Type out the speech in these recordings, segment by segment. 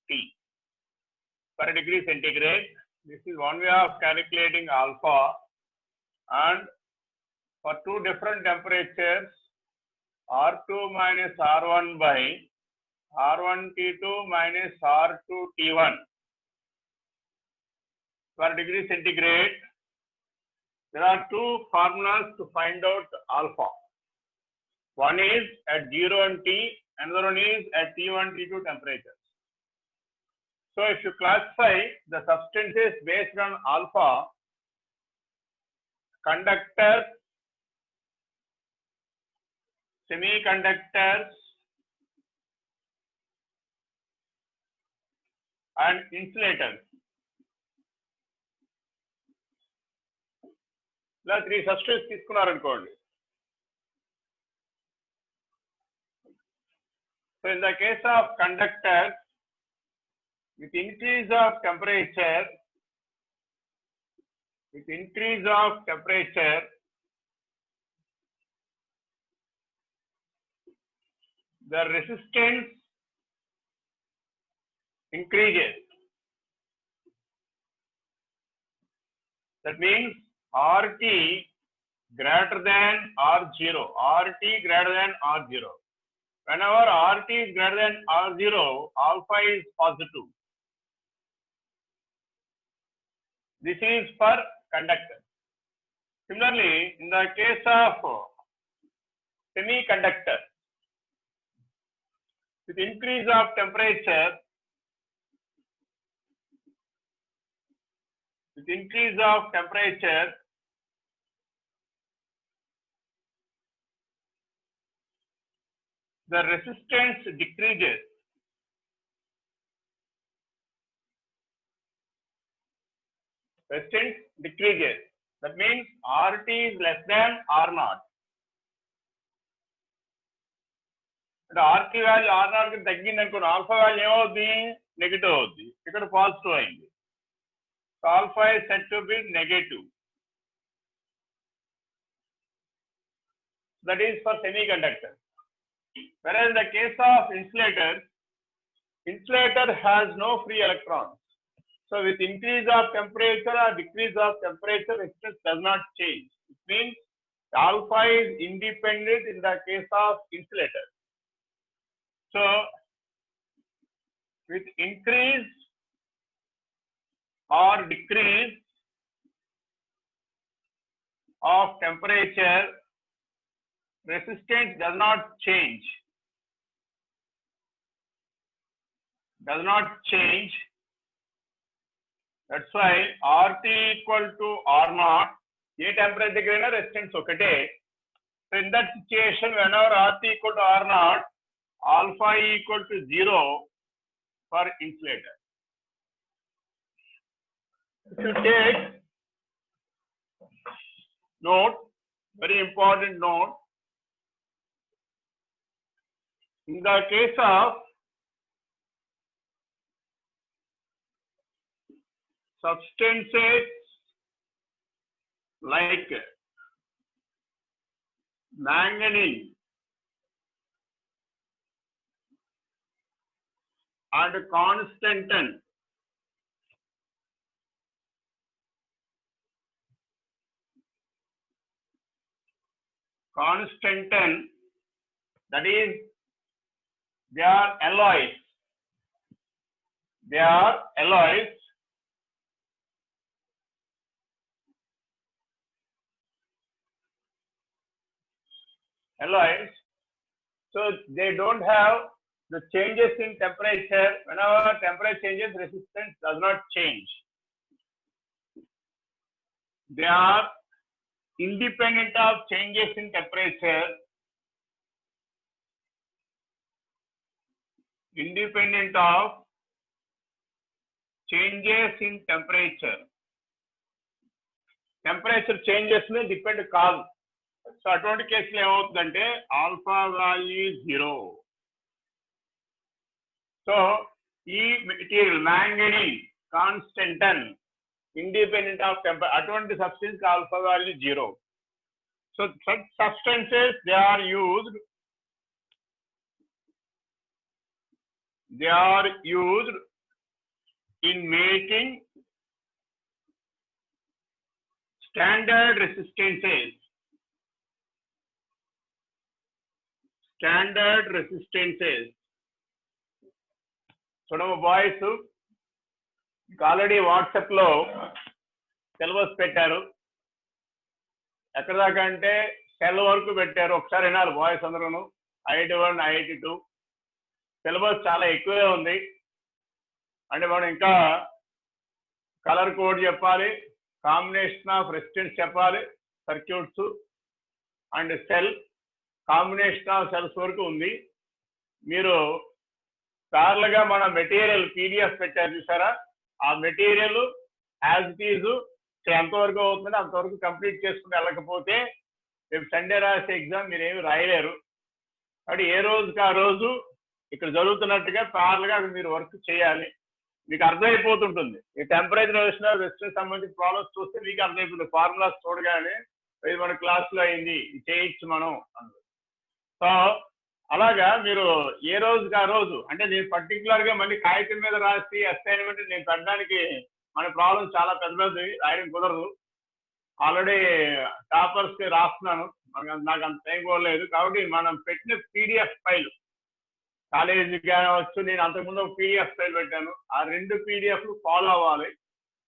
T per degree centigrade. This is one way of calculating alpha, and for two different temperatures, R2 minus R1 by R1 T2 minus R2 T1 per degree centigrade, there are two formulas to find out alpha. One is at 0 and T, another one is at T1, T2 temperatures. So if you classify the substances based on alpha, conductors, semiconductors, and insulators. ఇలా 3 substances తీసుకున్నారనుకోండి. So in the case of conductors, with increase of temperature, the resistance increases. That means RT greater than R0, RT greater than R0. Whenever RT is greater than R0, alpha is positive. This is for conductor. Similarly, in the case of semiconductor, with increase of temperature, the resistance decreases. That means RT is less than R0. అంటే RT value R0 కి తగ్గింది అనుకోండి, alpha value ఏమవుద్ది? Negative అవుద్ది. ఇక్కడ positive అయింది. So alpha is said to be negative. That is for semiconductors. Whereas in the case of insulator has no free electrons. So with increase of temperature or decrease of temperature, resistance does not change. It means alpha is independent in the case of insulator. So with increase or decrease of temperature, resistance does not change. That's why RT equal to R0. A temperature దగ్గరైనా resistance ఒకటే. So in that situation, whenever RT equal to R0, alpha equal to 0 for insulator. If you take note, very important note, in the case of substances like manganese and constantan, that is, they are alloys. So they don't have the changes in temperature. Whenever temperature changes, resistance does not change. They are independent of changes in temperature. Temperature changes may depend కాదు. So అటువంటి కేసులో ఏమవుతుందంటే alpha value 0. So ఈ material manganese, constantan, independent of temperature, అటువంటి substance alpha value 0. So such substances they are used in making standard resistances. Standard resistances. చూడమ్మ boys, already WhatsApp లో syllabus పెట్టారు. ఎక్కడ దాకా అంటే సెల్ వరకు పెట్టారు. ఒకసారి వినాలి బాయ్స్ అందరూ. IIT-1, IIT-2 సిలబస్ చాలా ఎక్కువే ఉంది. అంటే మనం ఇంకా కలర్ కోడ్ చెప్పాలి, కాంబినేషన్ ఆఫ్ రెసిస్టెన్స్ చెప్పాలి, circuits and cell, combination of cells వరకు ఉంది. మీరు సార్లుగా మన మెటీరియల్ PDF పెట్టారు చూసారా, ఆ మెటీరియల్ యాజ్ ఇట్ ఈజ్ ఎంతవరకు అవుతుందో అంతవరకు కంప్లీట్ చేసుకుని వెళ్ళకపోతే రేపు సండే రాసే ఎగ్జామ్ మీరు ఏమి రాయలేరు. కాబట్టి ఏ రోజుకి ఆ రోజు ఇక్కడ జరుగుతున్నట్టుగా పార్లుగా మీరు వర్క్ చేయాలి. మీకు అర్థమైపోతుంటుంది. ఈ టెంపరేచర్ రెసిస్టెన్స్ సంబంధించిన ప్రాబ్లమ్స్ చూస్తే మీకు అర్థమైపోతుంది. ఫార్ములాస్ చూడగానే ఇది మన క్లాస్లో అయింది, ఇది చేయొచ్చు మనం అన్నది. సో అలాగా మీరు ఏ రోజుకి ఆ రోజు, అంటే నేను పర్టికులర్గా మళ్ళీ కాగితం మీద రాసి అసైన్మెంట్ నేను పెట్టడానికి మన ప్రాబ్లమ్ చాలా పెద్ద పెద్దవి రాయడం కుదరదు. ఆల్రెడీ టాపర్స్కి రాస్తున్నాను, నాకు అంత టైం కూడా లేదు. కాబట్టి మనం పెట్టిన PDF ఫైల్ కాలేజీకి కావచ్చు, నేను అంతకుముందు ఒక PDF ఫైల్ పెట్టాను. ఆ 2 PDFలు ఫాలో అవ్వాలి.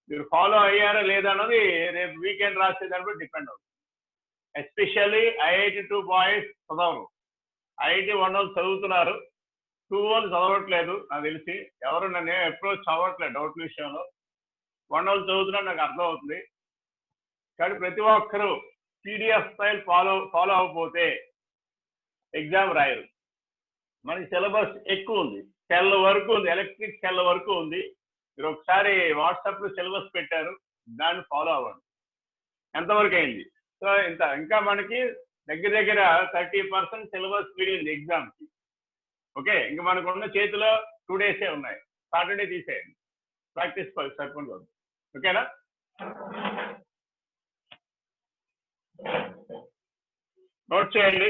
మీరు ఫాలో అయ్యారా లేదా అన్నది రేపు వీకెండ్ రాసే దాని బట్టి డిపెండ్ అవుతుంది. ఎస్పెషల్లీ IIT-2 బాయ్స్ చదవరు. IIT-1 వాళ్ళు చదువుతున్నారు, 2 వాళ్ళు చదవట్లేదు నాకు తెలిసి. ఎవరు నన్ను అప్రోచ్ చదవట్లేదు డౌట్ విషయంలో. 1 వాళ్ళు చదువుతున్నారు, నాకు అర్థం అవుతుంది. కాబట్టి ప్రతి ఒక్కరూ PDF ఫైల్ ఫాలో అవ్వకపోతే ఎగ్జామ్ రాయరు. మనకి సిలబస్ ఎక్కువ ఉంది, సెల్ వరకు ఉంది, ఎలక్ట్రిక్ సెల్ వరకు ఉంది. మీరు ఒకసారి వాట్సాప్లో సిలబస్ పెట్టారు, దాన్ని ఫాలో అవ్వండి. ఎంతవరకు అయింది? సో ఇంకా మనకి దగ్గర 30% సిలబస్ మిగిలింది ఎగ్జామ్కి. ఓకే, ఇంకా మనకు ఉన్న చేతిలో 2 డేసే ఉన్నాయి. సాటర్డే తీసేయండి, ప్రాక్టీస్ సరిపోతుంది. ఓకేనా? నోట్ చేయండి.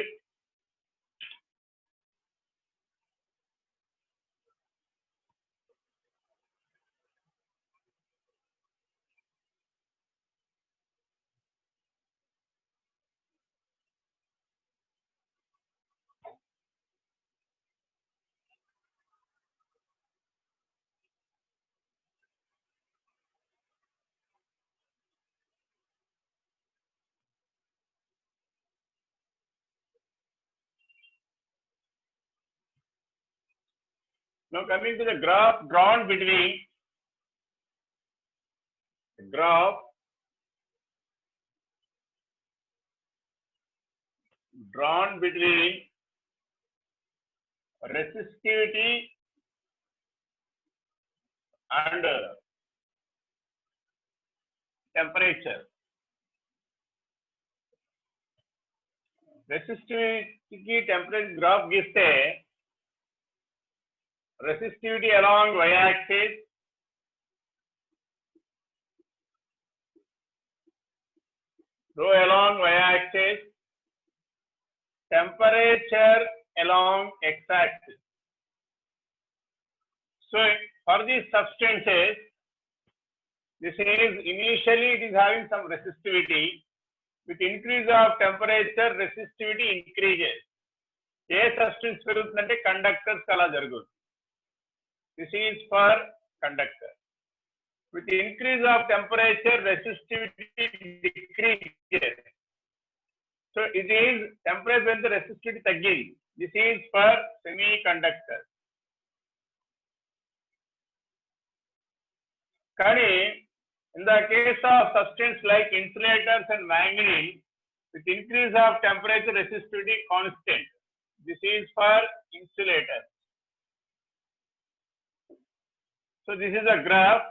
Now coming to the graph drawn between resistivity and temperature. Resistivity temperature graph giste resistivity along y-axis, rho along y-axis, temperature along x-axis. So for these substances, this is initially it is having some resistivity. With increase of temperature, resistivity increases. ఏ substance పెరుగుతుందంటే conductors అలా జరుగుతుంది. This is for conductor. With increase of temperature, resistivity decreases. So it is temperature when the resistivity తగ్గింది. This is for semiconductor. కానీ in the case of substance like insulators and manganese, with increase of temperature, resistivity constant. This is for insulators. So this is a graph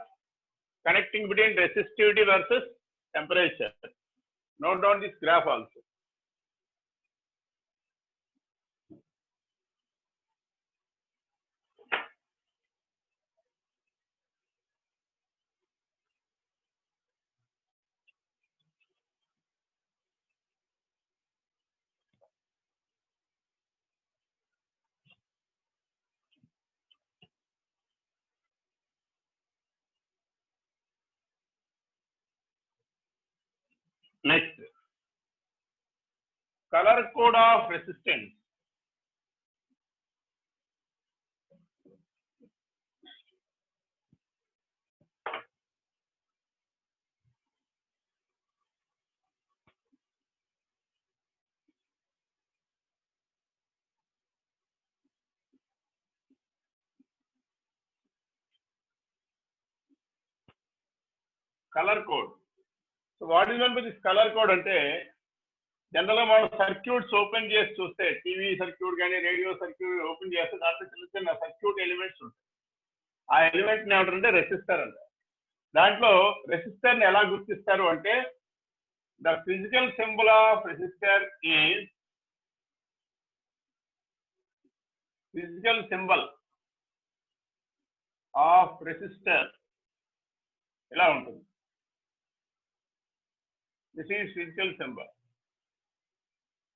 connecting between resistivity versus temperature. Note down this graph also. Next, color code of resistance. Color code. So what is meant by this color code ante general గా మనం circuits open చేసి చూస్తే TV circuit కానీ radio circuit open చేస్తే దాంట్లో చిన్న చిన్న circuit elements ఉంటాయి. ఆ ఎలిమెంట్ ఏమంటారంటే రెసిస్టర్ అంటారు. దాంట్లో రెసిస్టర్ ని ఎలా గుర్తిస్తారు అంటే the physical symbol of resistor is physical symbol of resistor ఇలా ఉంటుంది. This is physical symbol.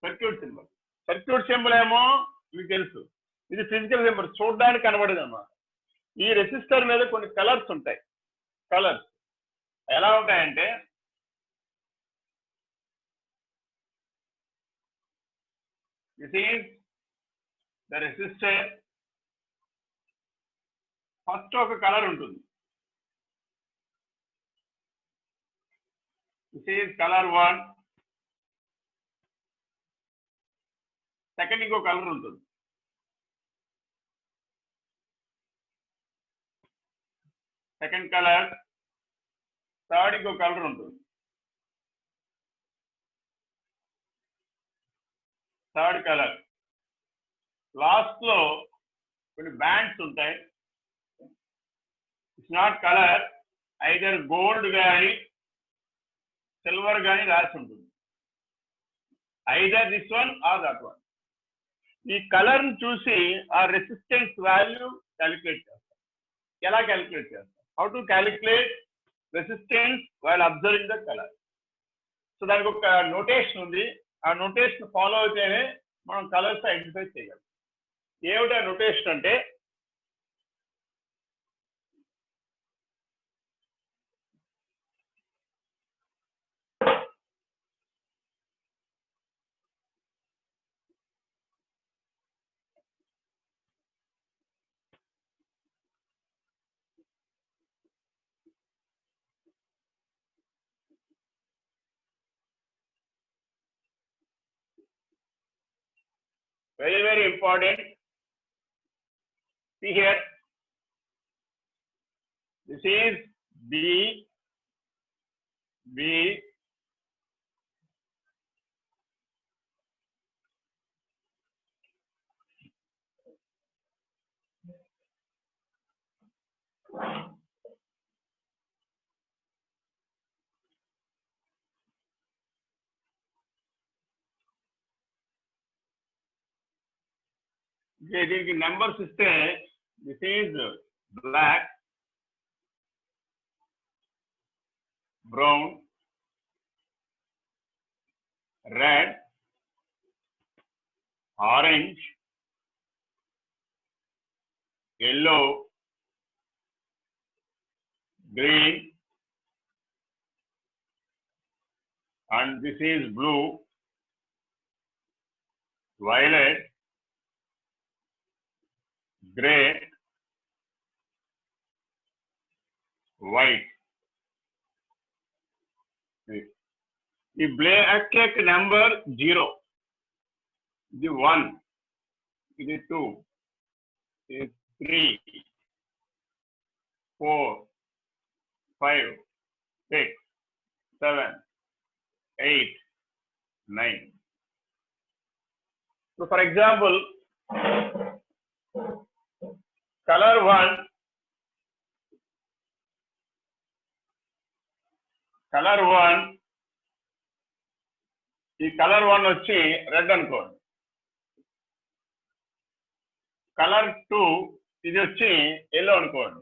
Circuit symbol ఏమో మీకు తెలుసు, ఇది ఫిజికల్ సింబల్ చూడడానికి కనబడదు అన్నమాట. ఈ రెసిస్టర్ మీద కొన్ని కలర్స్ ఉంటాయి. కలర్స్ ఎలా ఉంటాయంటే this is the resistor. First ఒక కలర్ ఉంటుంది. This is colour 1. సెకండ్ ఇంకో కలర్ ఉంటుంది. Second colour. థర్డ్ ఇంకో కలర్ ఉంటుంది. Third colour. లాస్ట్ లో కొన్ని బ్యాండ్స్ ఉంటాయి. It's not colour, either gold కానీ సిల్వర్ కానీ రాసి ఉంటుంది. Either this one or that one. ఈ కలర్ ని చూసి ఆ రెసిస్టెన్స్ వాల్యూ క్యాలిక్యులేట్ చేస్తాం. ఎలా క్యాలిక్యులేట్ చేస్తాం? How to calculate resistance while observing the colour. So దానికి ఒక నోటేషన్ ఉంది. ఆ నోటేషన్ ఫాలో అయితేనే మనం కలర్స్ ఐడెంటిఫై చేయగలం. ఏమిటా నోటేషన్ అంటే very, very important. See here, this is B. దీనికి నెంబర్స్ ఇస్తే this is black, brown, red, orange, yellow, green, and this is blue, violet, gray, white. The black number 0, the 1, the 2, the 3, 4, 5, 6, 7, 8, 9. So for example, color 1, ఈ colour 1 వచ్చి red అనుకోండి. Colour 2 ఇది వచ్చి yellow అనుకోండి.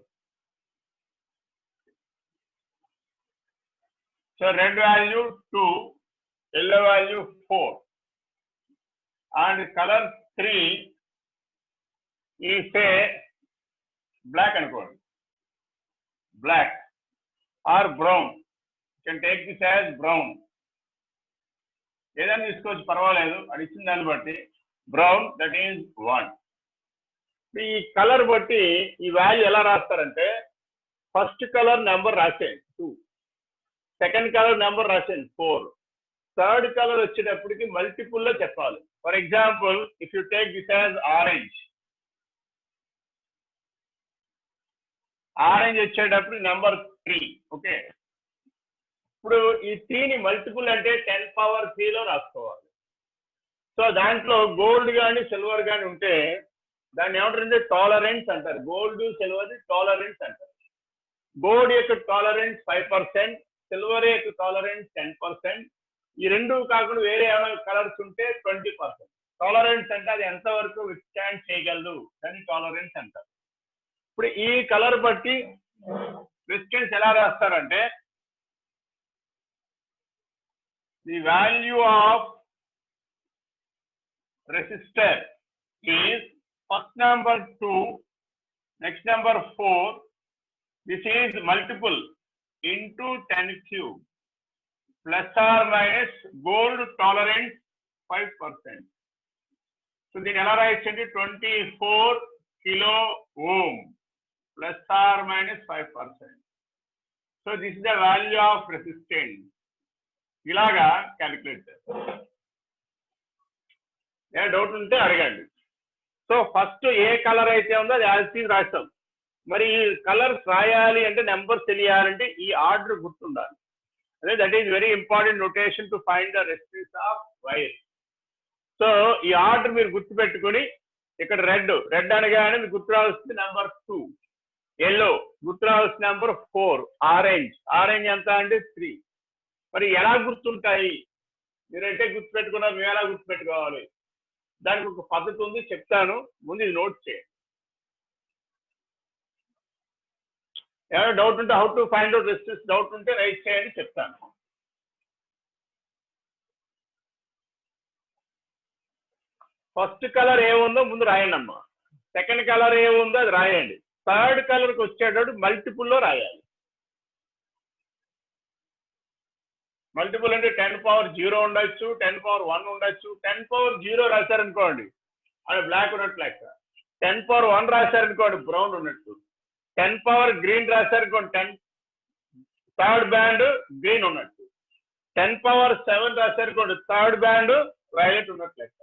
So red value 2, yellow value 4, and colour 3 ఈ say black అనుకోండి. Black or brown, you can take this as brown. ఏదైనా తీసుకోవచ్చు, పర్వాలేదు. అది ఇచ్చిన దాన్ని బట్టి బ్రౌన్ దట్ ఈజ్ 1. ఈ కలర్ బట్టి ఈ వాల్యూ ఎలా రాస్తారంటే, ఫస్ట్ కలర్ నెంబర్ రాసేయండి 2, సెకండ్ కలర్ నెంబర్ రాసేయండి 4, థర్డ్ కలర్ వచ్చేటప్పటికి మల్టిపుల్ లో చెప్పాలి. For example if you take this as orange, orange వచ్చేటప్పుడు నెంబర్ 3. ఓకే, ఇప్పుడు ఈ 3ని మల్టిపుల్ అంటే 10 పవర్ 3లో రాసుకోవాలి. సో దాంట్లో గోల్డ్ కానీ సిల్వర్ కానీ ఉంటే దాన్ని ఏమంటారంటే టాలరెన్స్ అంటారు. గోల్డ్ సిల్వర్ టాలరెన్స్ అంటారు. గోల్డ్ యొక్క టాలరెన్స్ 5%, సిల్వర్ యొక్క టాలరెన్స్ 10%. ఈ రెండు కాకుండా వేరే ఏమైనా కలర్స్ ఉంటే 20%. టాలరెన్స్ అంటే అది ఎంతవరకు విత్స్టాండ్ చేయగలదు దాన్ని టాలరెన్స్ అంటారు. ఇప్పుడు ఈ కలర్ బట్టి రెసిస్టెన్స్ ఎలా రాస్తారంటే, the value of resistor is first number 2, next number 4, this is multiple into 10³ plus or minus gold tolerance 5%. So దీన్ని ఎలా రాయొచ్చండి, 24 kilo ohm plus or minus 5%. So this is the value of resistance. ఇలాగా calculate చేస్తారు. ఏ doubt ఉంటే అడగండి. So first ఏ colour అయితే ఉందో అది యాజ్ ఇట్ ఈజ్ రాస్తాం. మరి ఈ కలర్స్ రాయాలి అంటే నెంబర్స్ తెలియాలంటే ఈ ఆర్డర్ గుర్తుండాలి. అదే that is very important notation to find the resistance of wire. So ఈ ఆర్డర్ మీరు గుర్తుపెట్టుకుని, ఇక్కడ రెడ్ అనగానే మీకు గుర్తు రావాల్సింది నెంబర్ 2, ఎల్లో గుర్తు రావాల్సిన నెంబర్ 4, ఆరెంజ్ ఎంత అంటే 3. మరి ఎలా గుర్తుంటాయి? మీరంటే గుర్తుపెట్టుకున్నారు, మేము ఎలా గుర్తుపెట్టుకోవాలి? దానికి ఒక పద్ధతి ఉంది, చెప్తాను. ముందు ఇది నోట్ చేయండి. ఏమైనా డౌట్ ఉంటే how to find out resistance doubt ఉంటే రైట్ చేయండి, చెప్తాను. ఫస్ట్ కలర్ ఏముందో ముందు రాయండి అమ్మా. సెకండ్ కలర్ ఏముందో అది రాయండి. థర్డ్ కలర్కి వచ్చేటప్పుడు మల్టిపుల్లో రాయాలి. మల్టిపుల్ అంటే 10 పవర్ 0 ఉండొచ్చు, 10 పవర్ 1 ఉండొచ్చు. 10 పవర్ 0 రాశారనుకోండి అది బ్లాక్ ఉన్నట్టు లెక్క. 10 పవర్ 1 రాశారనుకోండి బ్రౌన్ ఉన్నట్టు. 10 పవర్ గ్రీన్ రాశారనుకోండి 10 థర్డ్ బ్యాండ్ గ్రీన్ ఉన్నట్టు. 10 పవర్ 7 రాశారనుకోండి థర్డ్ బ్యాండ్ వైలెట్ ఉన్నట్టు లెక్క.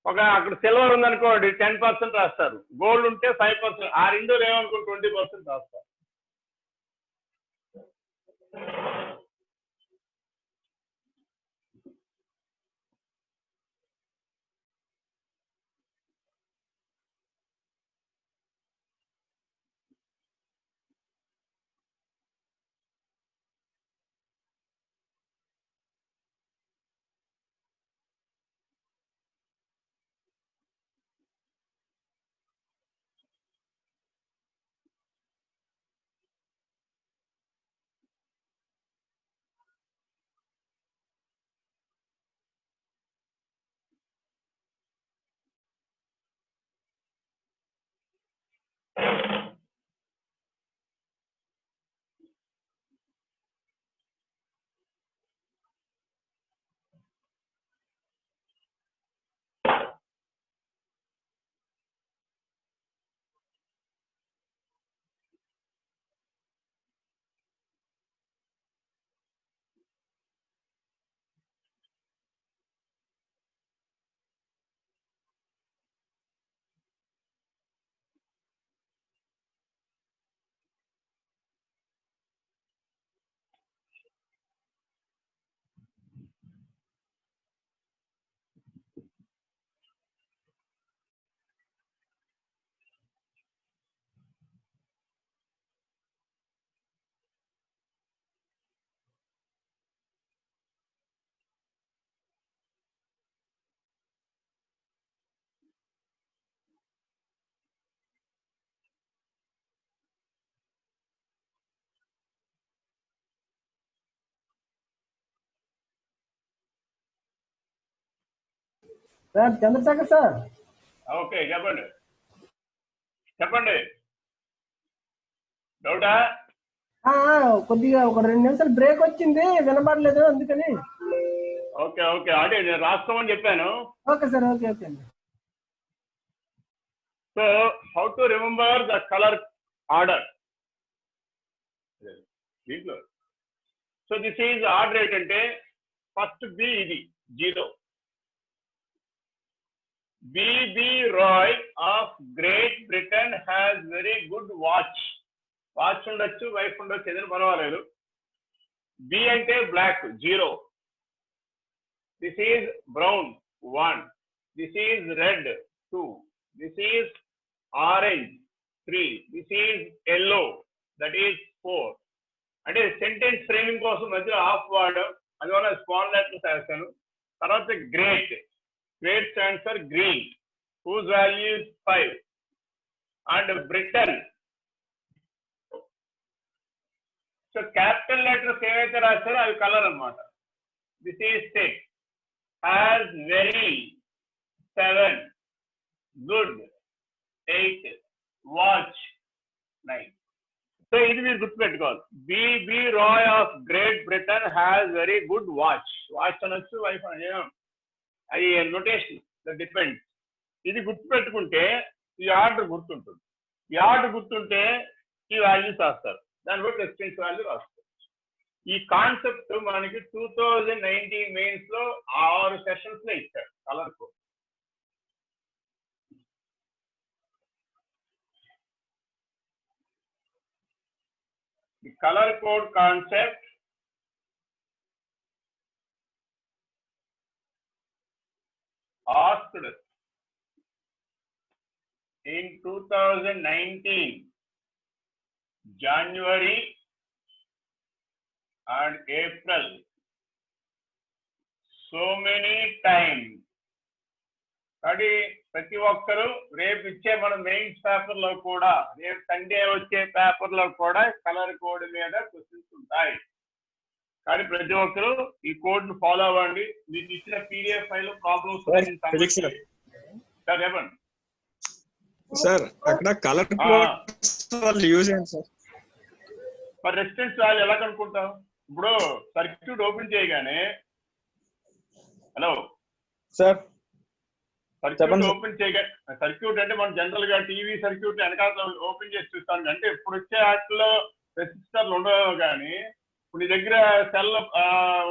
ఒక అక్కడ సిల్వర్ ఉందనుకోండి 10% రాస్తారు, గోల్డ్ ఉంటే 5%, ఆ రెండు ఏమనుకోండి 20% రాస్తారు. Sir Chandrasekhar sir. ఓకే, చెప్పండి. డౌటా? కొద్దిగా ఒక 2 నిమిషాలు బ్రేక్ వచ్చింది, వినబడలేదు అందుకని. ఓకే ఓకే, అంటే నేను రాసుకోమని చెప్పాను. ఓకే సార్, ఓకే ఓకే అండి. So how to remember the colour order దీంట్లో. సో దిస్ ఈజ్ ఆర్డర్ ఏంటంటే ఫస్ట్ బి ఇది 0. BB Roy of Great Britain has very good watch. Watch ఉండొచ్చు, వైఫ్ ఉండొచ్చు, ఏదైనా పర్వాలేదు. బి అంటే black 0. This is brown 1. This is red 2. This is orange 3. This is yellow that is 4. అంటే sentence framing కోసం మధ్యలో of వాడడం, అందువల్ల స్మాల్ లెటర్స్ వేస్తాను. తర్వాత great, great stands for green, whose value is 5. And Britain, so capital letters ఏవైతే రాస్తారో అవి కలర్ అన్నమాట. This is 6. Has very 7. Good 8. Watch 9. సో ఇది మీరు గుర్తుపెట్టుకోవాలి. BB Roy of Great Britain has very good watch. Watch అనొచ్చు, వైఫ్ అనొచ్చు, అది నొటేషన్ దట్ డిపెండ్స్. ఇది గుర్తుపెట్టుకుంటే ఈ ఆర్డర్ గుర్తుంటుంది. ఈ ఆర్డర్ గుర్తుంటే ఈ వాల్యూస్ రాస్తారు, దాన్ని బట్టి ఎక్స్టెన్స్ వాల్యూ రాస్తారు. ఈ కాన్సెప్ట్ మనకి 2019 మెయిన్స్ లో 6 సెషన్స్ లో ఇచ్చారు colour code. The color code concept asked in 2019 January and April so many times. అది ప్రతి ఒక్కరు రేపు ఇచ్చే మన మెయిన్స్ పేపర్ లో కూడా, రేపు సండే వచ్చే పేపర్ లో కూడా కలర్ కోడ్ మీద క్వశ్చన్స్ ఉంటాయి. కానీ ప్రతి ఒక్కరు ఈ కోడ్ ను ఫాలో అవ్వండి. మీకు ఇచ్చిన పీడిఎఫ్ ఫైల్ ప్రాబ్లమ్స్ సార్ చెప్పండి సార్. అక్కడ కలర్ కోడ్ యూజ్ చేయండి సార్. మరి రెసిస్టెన్స్ వాల్యూ ఎలా కనుక్కుంటాం? ఇప్పుడు సర్క్యూట్ ఓపెన్ చేయగానే, హలో సార్, సర్క్యూట్ ఓపెన్ చేయగానే, సర్క్యూట్ అంటే మనం జనరల్ గా టీవీ సర్క్యూట్ వెనకాల ఓపెన్ చేసి చూస్తాం. అంటే ఇప్పుడు వచ్చే వాటిలో రెసిస్టర్లు ఉండవు, కానీ ఇప్పుడు నీ దగ్గర సెల్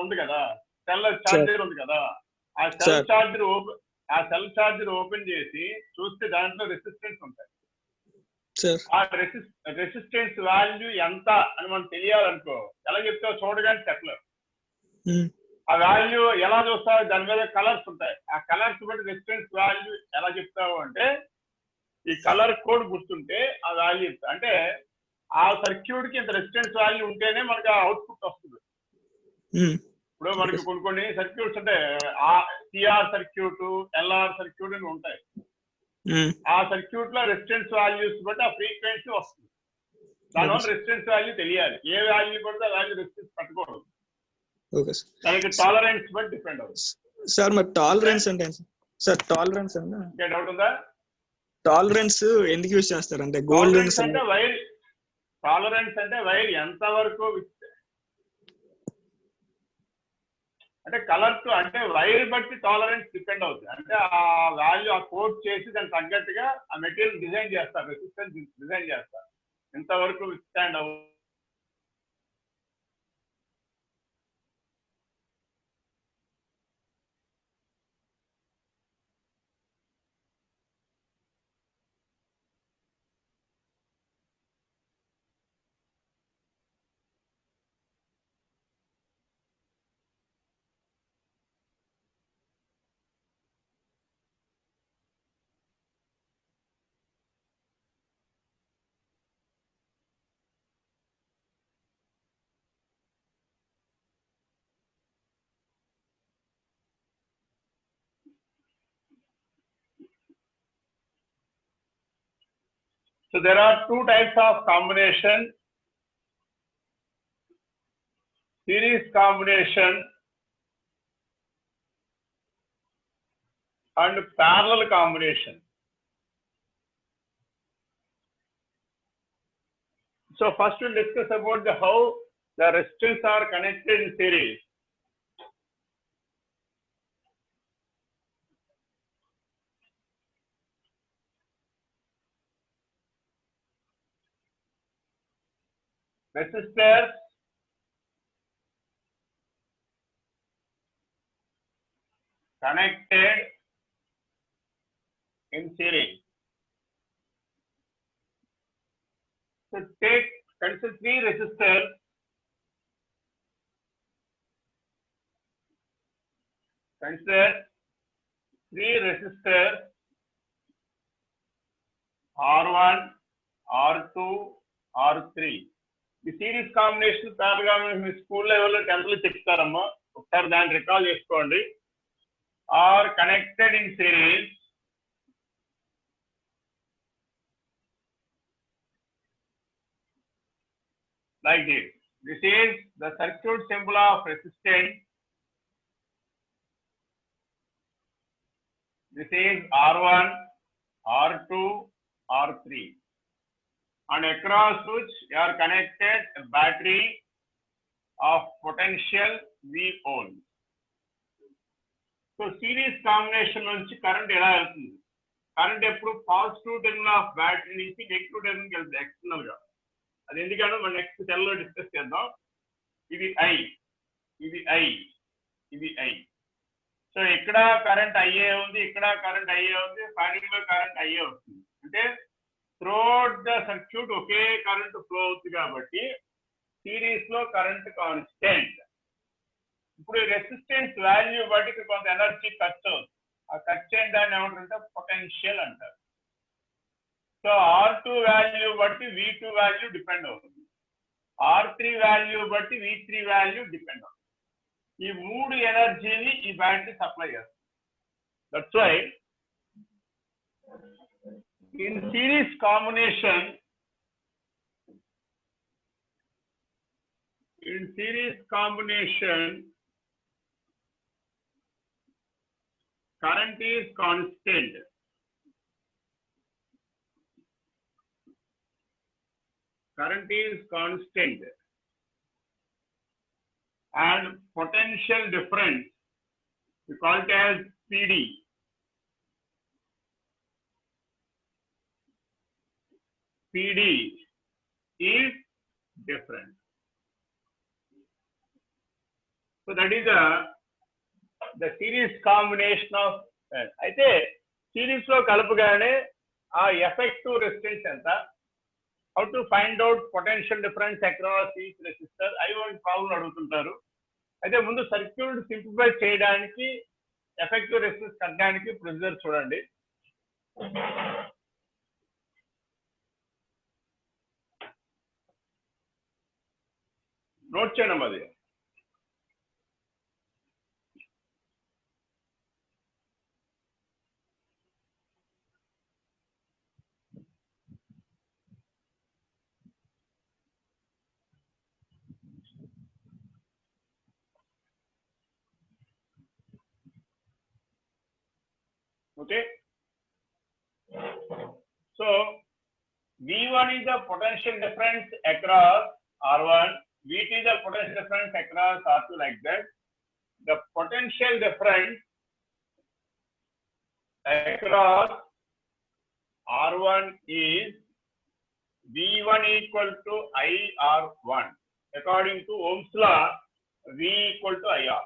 ఉంది కదా, సెల్ చార్జర్ ఉంది కదా, ఆ సెల్ చార్జర్ ఓపెన్ చేసి చూస్తే దాంట్లో రెసిస్టెన్స్ ఉంటాయి. ఆ రెసిస్టెన్స్ వాల్యూ ఎంత అని మనం తెలియాలనుకో, ఎలా చెప్తావు చూడగానే చెప్పలేవు. ఆ వాల్యూ ఎలా చూస్తావు, దాని మీద కలర్స్ ఉంటాయి. ఆ కలర్స్ బట్టి రెసిస్టెన్స్ వాల్యూ ఎలా చెప్తావు అంటే, ఈ కలర్ కోడ్ గుర్తుంటే ఆ వాల్యూ. అంటే ఆ సర్క్యూట్ కి ఇంత రెసిస్టెన్స్ వాల్యూ ఉంటేనే మనకి అవుట్పుట్ వస్తుంది. ఇప్పుడు మనకి కొన్ని సర్క్యూట్స్ ఉంటాయి, సిఆర్ సర్క్యూట్, ఎల్ఆర్ సర్క్యూట్ అని ఉంటాయి. ఆ సర్క్యూట్ లో రెసిస్టెన్స్ వాల్యూస్ బట్టి ఆ ఫ్రీక్వెన్సీ వస్తుంది. దానివల్ల రెసిస్టెన్స్ వాల్యూ తెలియాలి. ఏ వాల్యూ పడితే ఆ వాల్యూ రెసిస్టెన్స్ పట్టుకోవడం. దానికి టాలరెన్స్ బట్టి డిపెండ్ అవుతుంది. సార్ మరి టాలరెన్స్ అంటే సార్, టాలరెన్స్ అంటే డౌట్ ఉందా? టాలరెన్స్ ఎందుకు యూజ్ చేస్తారు అంటే గోల్డ్ అంటే వైర్ టాలరెన్స్ అంటే వైర్ ఎంత వరకు అంటే కలర్ టు అంటే వైర్ బట్టి టాలరెన్స్ డిపెండ్ అవుతుంది. అంటే ఆ వాల్యూ ఆ కోడ్ చేసి దానికి తగ్గట్టుగా ఆ మెటీరియల్ డిజైన్ చేస్తారు, రెసిస్టెన్స్ డిజైన్ చేస్తారు, ఎంతవరకు విత్స్టాండ్ అవుతుంది. So there are two types of combination: series combination and parallel combination. So first we'll discuss about how the resistors are connected in series. Resistors connected in series. So consider three resistors. Consider three resistors R1, R2, R3. The series combination parallel మీ school లెవెల్లో 10th లో చెప్తారమ్మా, ఒకసారి దాన్ని recall చేసుకోండి. Are connected in series like this. This is the circuit symbol of resistance. This is R1, R2, R3. And across which you are connected a battery of potential V ohms. So series combination nunchi current ela velutundi. Current eppudu positive terminal of battery nunchi negative terminal ki veltundi external ga. అది ఎందుకంటే మనం next cell లో discuss చేద్దాం. ఇది I, ఇది I, ఇది I. So ఇక్కడ current IA ఉంది, ఇక్కడ కరెంట్ ఐఏ ఉంది, ఫైనల్ లో కరెంట్ ఐఏ వస్తుంది. అంటే throughout the circuit okay current flow అవుతుంది కాబట్టి సిరీస్ లో కరెంట్ కాన్స్టెంట్. ఇప్పుడు రెసిస్టెన్స్ వాల్యూ బట్టి కొంత ఎనర్జీ ఖర్చు అవుతుంది. ఆ ఖర్చు అయిన దాన్ని ఏమంటారంటే పొటెన్షియల్ అంటారు. సో R2 వాల్యూ బట్టి V2 వాల్యూ డిపెండ్ అవుతుంది, R3 వాల్యూ బట్టి V3 వాల్యూ డిపెండ్ అవుతుంది. ఈ మూడు ఎనర్జీని ఈ బ్యాటరీ సప్లై చేస్తుంది. That's why in series combination, current is constant. Current is constant and potential difference, we call it as PD. PD is different. So that is the series combination of అయితే series లో కలుపుగానే ఆ effective resistance ఎంత, how to find out potential difference across each resistor, I1 problem అడుగుతుంటారు. అయితే ముందు circuit simplify చేయడానికి effective resistance కట్టడానికి procedure చూడండి. నోట్ చేయడం అది. Okay, so V1 is the potential difference across R1, V2 is the potential difference across R2, like that. The potential difference across R1 is V1 equal to IR1. According to Ohm's law, V equal to IR.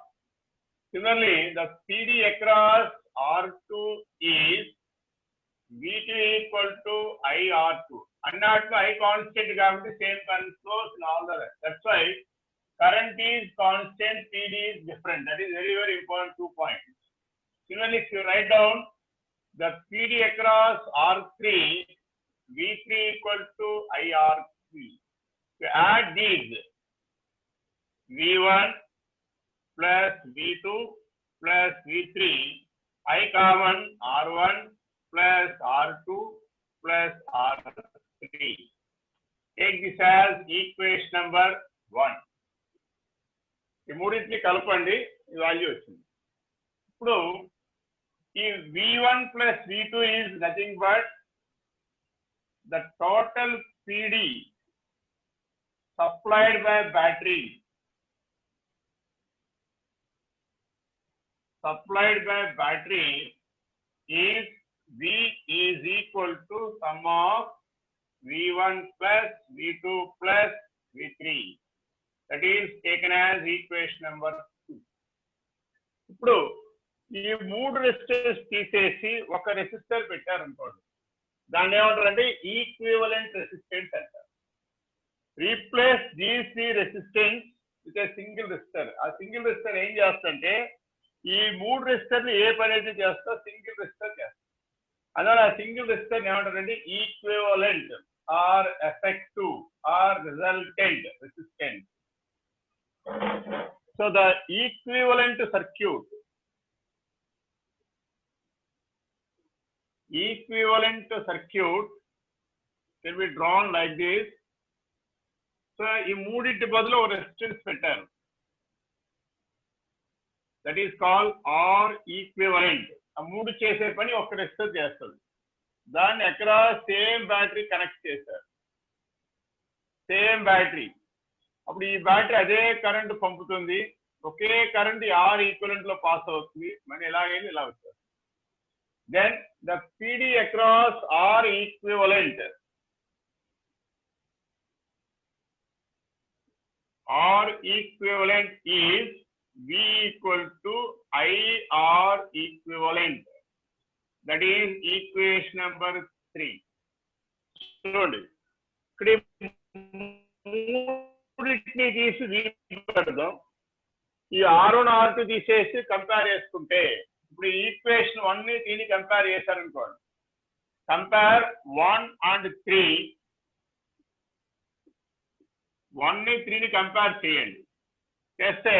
Similarly, the PD across R2 is V2 equal to IR2. అన్నట్లు I constant కాబట్టి same current flows in all the rest. That's why current is constant, PD is different. That is very, very important 2 points. Similarly, if you write down the PD across R3, V3 equal to IR3. To add these, V1 plus V2 plus V3, I common R1 plus R2 plus R3. Take this as equation number 1. ఈ మూడింటిని కలపండి, ఈ value వచ్చింది. ఇప్పుడు ఈ V1 plus V2 is nothing but the total PD supplied by battery is V is equal to sum of V1 plus V2 plus V3. That is taken as equation number 2. ఇప్పుడు ఈ మూడు resistors తీసేసి ఒక resistor పెట్టారు అనుకోండి, దాన్ని ఏమంటారంటే equivalent resistance అంటారు. Replace these three resistance with a single resistor. ఆ సింగిల్ రెసిస్టర్ ఏం చేస్తుంటే ఈ మూడు రెసిస్టర్లు ఏ పని అయితే చేస్తా సింగిల్ రెసిస్టర్ చేస్తారు. అందువల్ల ఆ సింగిల్ రెసిస్టర్ ఏమంటారంటే equivalent or effective or resultant resistance. So the equivalent circuit can be drawn like this. సో ఈ మూడింటి బదులు ఒక రెసిస్టెన్స్ పెట్టారు, that is called R equivalent. ఆ మూడు చేసే పని ఒక రెసిస్టర్ చేస్తుంది. దాన్ని ఎక్కడ సేమ్ బ్యాటరీ కనెక్ట్ చేశారు, సేమ్ బ్యాటరీ. అప్పుడు ఈ బ్యాటరీ అదే కరెంట్ పంపుతుంది, ఒకే కరెంట్ ఆర్ ఈక్వివలెంట్ లో పాస్ అవుతుంది, మరి ఎలాగైనా ఇలా వచ్చారు. Then the PD across R equivalent is V equal to IR equivalent. That is equation number 3. చూడండి, ఇక్కడ మూడింటిని తీసి V పెడదాం, ఈ R1 R2 తీసేసి కంపేర్ చేసుకుంటే ఇప్పుడు ఈక్వేషన్ 1 ని 3 ని కంపేర్ చేశారనుకోండి, కంపేర్ 1 and 3, 1 ని 3 ని కంపేర్ చేయండి. చేస్తే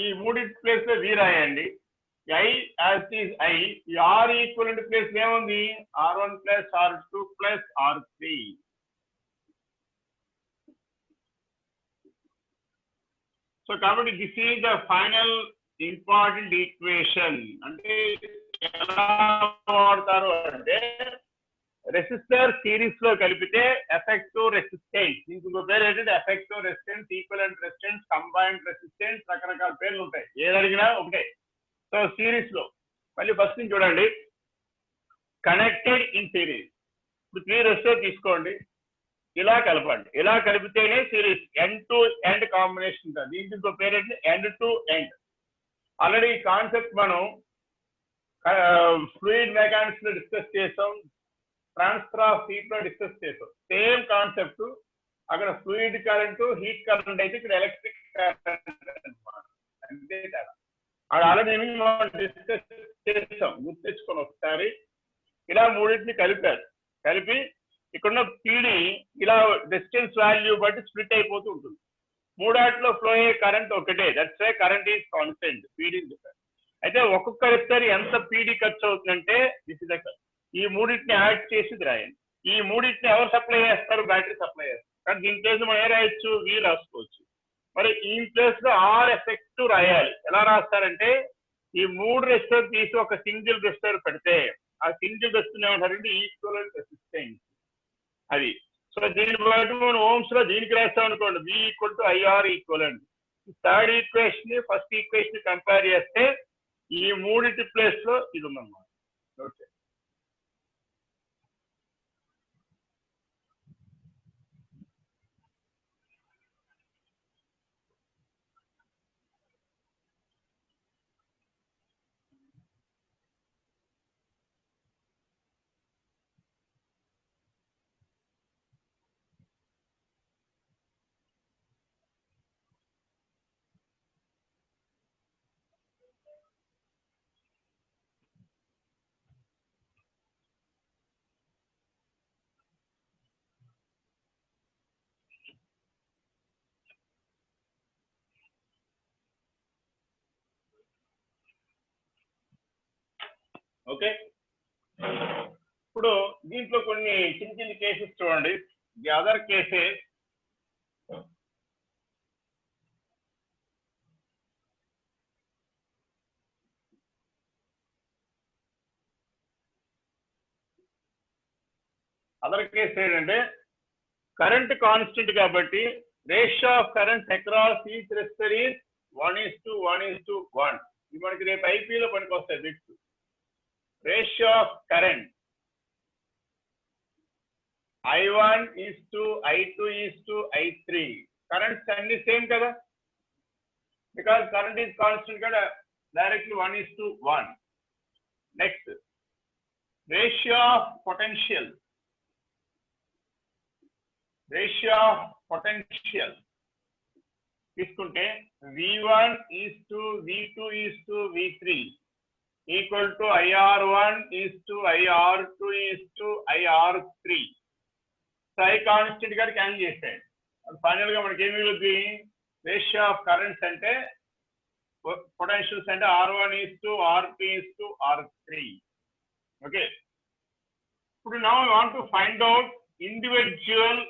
ఈ మూడింటి ప్లేస్ లో V రాయండి, I యాజ్ ఈజ్ I. ఈ R ఈక్వలెంట్ ప్లేస్ ఏముంది, R1 plus R2 plus R3. So కాబట్టి this is the final important equation. అంటే ఎలా వాడతారు అంటే, రెసిస్టర్ సిరీస్ లో కలిపితే ఎఫెక్టివ్ రెసిస్టెన్స్, ఇంకొక పేరు ఏంటంటే effective resistance, equivalent resistance, combined resistance, రకరకాల పేర్లు ఉంటాయి, ఏది అడిగినా ఒకటే. సో సిరీస్ లో మళ్ళీ ఫస్ట్ నుంచి చూడండి, కనెక్టెడ్ ఇన్ సిరీస్. ఇప్పుడు 3 రెసిస్టర్ తీసుకోండి, ఇలా కలపండి, ఇలా కలిపితేనే series end to end combination ఉంటుంది. దీనికి ఇంకో పేరు ఏంటంటే ఎండ్ టు ఎండ్. ఆల్రెడీ ఈ కాన్సెప్ట్ మనం ఫ్లూయిడ్ మెకానిక్స్ లో డిస్కస్ చేసాం, ట్రాన్స్ఫర్ ఆఫ్ హీట్ లో డిస్కస్ చేసాం. సేమ్ కాన్సెప్ట్, అక్కడ ఫ్లూయిడ్ కరెంట్ హీట్ కరెంట్ అయితే ఇక్కడ ఎలక్ట్రిక్ కరెంట్ అన్నమాట, అంతే కదా. అక్కడ ఆల్రెడీ మనం డిస్కస్ చేసాం, గుర్తించుకొని ఒకసారి. ఇలా మూడింటిని కలిపారు, కలిపి ఇక్కడున్న పీడి ఇలా డిస్టెన్స్ వాల్యూ బట్టి స్ప్లిట్ అయిపోతూ ఉంటుంది. మూడాట్లో ఫ్లో అయ్యే కరెంట్ ఒకటే, that's why current is constant, PD different. అయితే ఒక్కొక్క రెసిస్టర్ ఎంత పీడీ ఖర్చు అవుతుందంటే దిస్ ఇస్ ఈ మూడింటిని యాడ్ చేసి రాయండి. ఈ మూడింటిని ఎవరు సప్లై చేస్తారు, బ్యాటరీ సప్లై చేస్తారు. కానీ దీని ప్లేస్ మనం ఏ రాయొచ్చు, వి రాసుకోవచ్చు. మరి ఈ ప్లేస్ లో ఆర్ ఎఫెక్టివ్ రాయాలి. ఎలా రాస్తారంటే, ఈ 3 రెసిస్టర్ తీసి ఒక సింగిల్ రెసిస్టర్ పెడితే ఆ సింగిల్ రెసిస్టర్ ఏమంటారంటే ఈక్వలెంట్ రెసిస్టెన్స్ అది. సో దీన్ని బట్టి మనం ఓమ్స్ లో దీనికి రాస్తాం అనుకోండి, V equal to IR equivalent. Third equation ని ఫస్ట్ ఈక్వేషన్ కంపేర్ చేస్తే ఈ మూడింటి ప్లేస్ లో ఇది ఉందన్నమాట. Okay, okay. ఇప్పుడు దీంట్లో కొన్ని చిన్న చిన్న కేసెస్ చూడండి. ది అదర్ కేసెస్, ఏంటంటే కరెంట్ కాన్స్టెంట్ కాబట్టి Ratio of currents across each resistor is 1:1:1. ఇది మనకి రేపు ఐపీలో పనికి వస్తాయి bits. Ratio of current I1 is to I2 is to I3. Currents అన్ని సేమ్ కదా, because current is constant kada, directly 1:1. Next, ratio of potential. Ratio of potential తీసుకుంటే V1 is to V2 is to V3 equal to IR1 is to IR2 is to IR3. So I constant గా cancel చేసాడు. Final గా మనకి ఏమి మిగులుద్ది? Ratio of currents అంటే potentials అంటే R1 is to R2 is to R3. Okay, ఇప్పుడు now we want to find out individual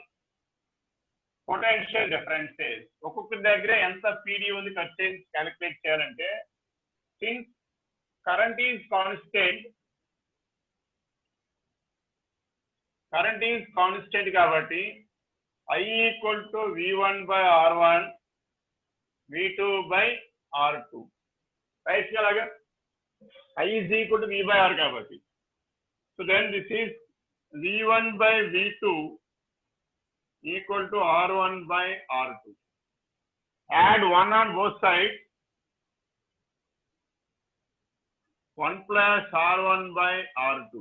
potential differences. ఒక్కొక్క దగ్గర ఎంత పీడీ ఉంది క్యాలిక్యులేట్ చేయాలంటే, సిన్స్ కరెంట్ ఈజ్ కాన్స్టెంట్ కాబట్టి I equal to V1 by R1 V2 by R2, right అలాగా I is equal to V by R కాబట్టి. So then this is V1 by V2 equal to R1 by R2. Add 1 on both sides, 1 plus R1 by R2.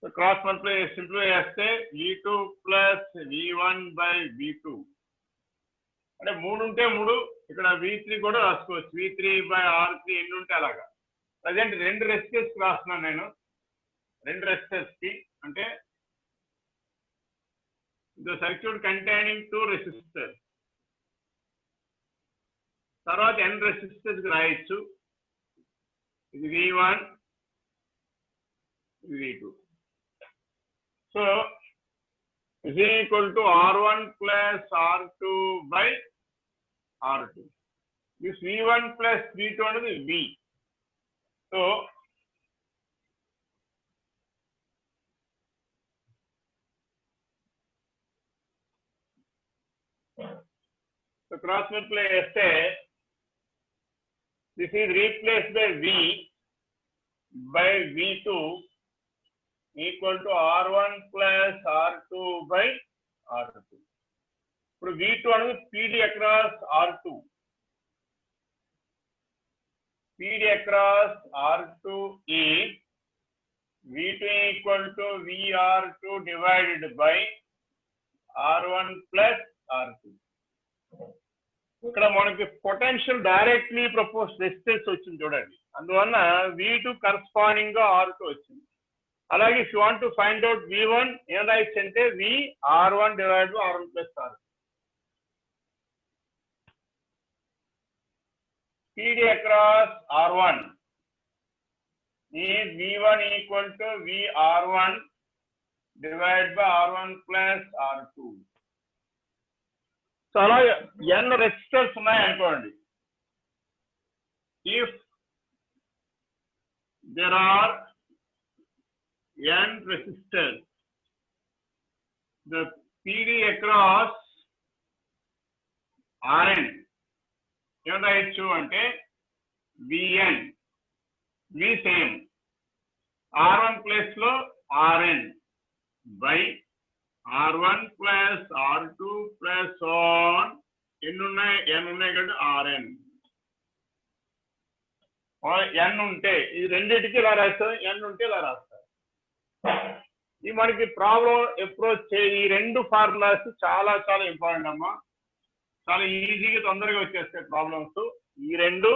So cross multiply simplify చేస్తే V2 plus V1 by V2 అంటే 3 ఉంటే 3, ఇక్కడ V3 కూడా రాసుకోవచ్చు, V3 by R3 ఎన్ని ఉంటే అలాగా. Present 2 resistors రాస్తున్నాను నేను, 2 రెసిస్టర్స్ కి అంటే the circuit containing 2 resistors. తర్వాత n రెసిస్టర్స్ రాయొచ్చు, ఇది V1 ఇది V2. So is equal to R1 plus R2 by R2. This V1 plus V2 అనేది V. So cross multiply చేస్తే this is replaced by V by V2 equal to R1 plus R2 by R2. ఇప్పుడు V2 అనేది PD across R2, PD across R2 is V2 equal to VR2 divided by R1 plus R2. ఇక్కడ మనకి potential directly propose resistance వచ్చింది చూడండి, అందువల్ల V2 corresponding గా R2 వచ్చింది. అలాగే if you want to find out V1 ఏం రాయొచ్చు అంటే V R1 divide by R1 plus R. PD across R1 is V1 equal to V R1 divided by R1 plus R2. So అలా n resistors ఉన్నాయనుకోండి, if there are n resistors, the PD across Rn ఏం రాయొచ్చు అంటే Vn, V same R1 plus లో Rn by R1 plus R2 plus on ఎన్ని ఉన్నాయి, n ఉన్నాయి కదా Rn. n ఉంటే ఈ రెండింటికి ఇలా రాస్తారు, n ఉంటే ఇలా రాస్తారు. ఈ మనకి ప్రాబ్లం అప్రోచ్ ఈ 2 ఫార్ములాస్ చాలా చాలా ఇంపార్టెంట్ అమ్మా, చాలా ఈజీగా తొందరగా వచ్చేస్తాయి ప్రాబ్లమ్స్. ఈ 2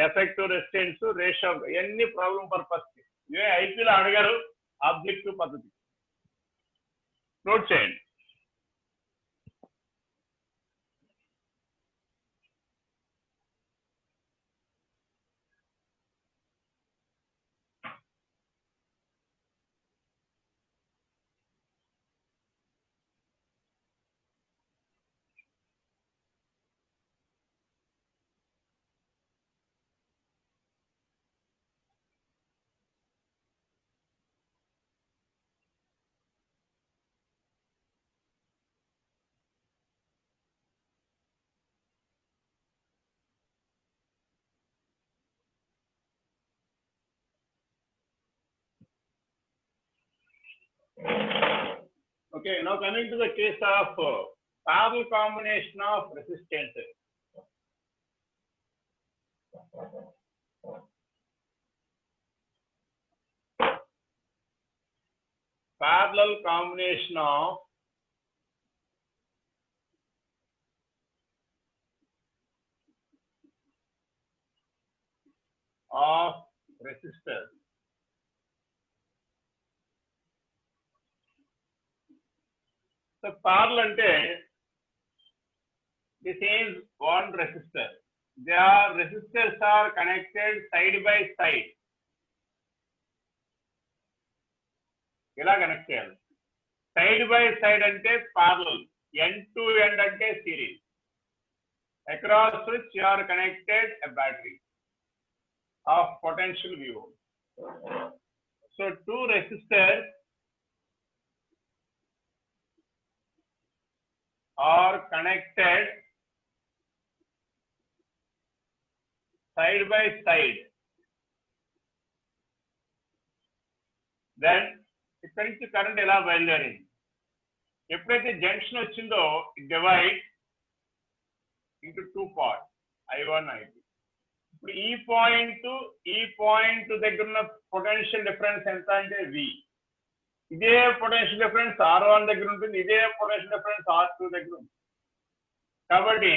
ఎఫెక్టివ్ రెసిస్టెన్స్ రేషియో ఎన్ని ప్రాబ్లం పర్పస్ ఇవే ఐపీలో అడిగారు, ఆబ్జెక్టివ్ పద్ధతి నోట్ చేయండి. Okay, now coming to the case of parallel combination of resistances. Parallel combination of resistors. So parallel ante this is one resistor. Their resistors are connected side by side. ఇలా connect చేయాలి. Side by side అంటే parallel, end to end అంటే series. Across which you are connected a battery of potential V. So two resistors are connected side by side. Then ఇక్కడ నుంచి current ఎలా బయలుదేరింది? ఎప్పుడైతే junction వచ్చిందో it divide into two parts, I1 I2. ఇప్పుడు ఈ point దగ్గర ఉన్న పొటెన్షియల్ డిఫరెన్స్ ఎంత అంటే V. ఇదే పొటెన్షియల్ డిఫరెన్స్ R1 దగ్గర ఉంటుంది, ఇదే పొటెన్షియల్ డిఫరెన్స్ R2 దగ్గర ఉంటుంది. కాబట్టి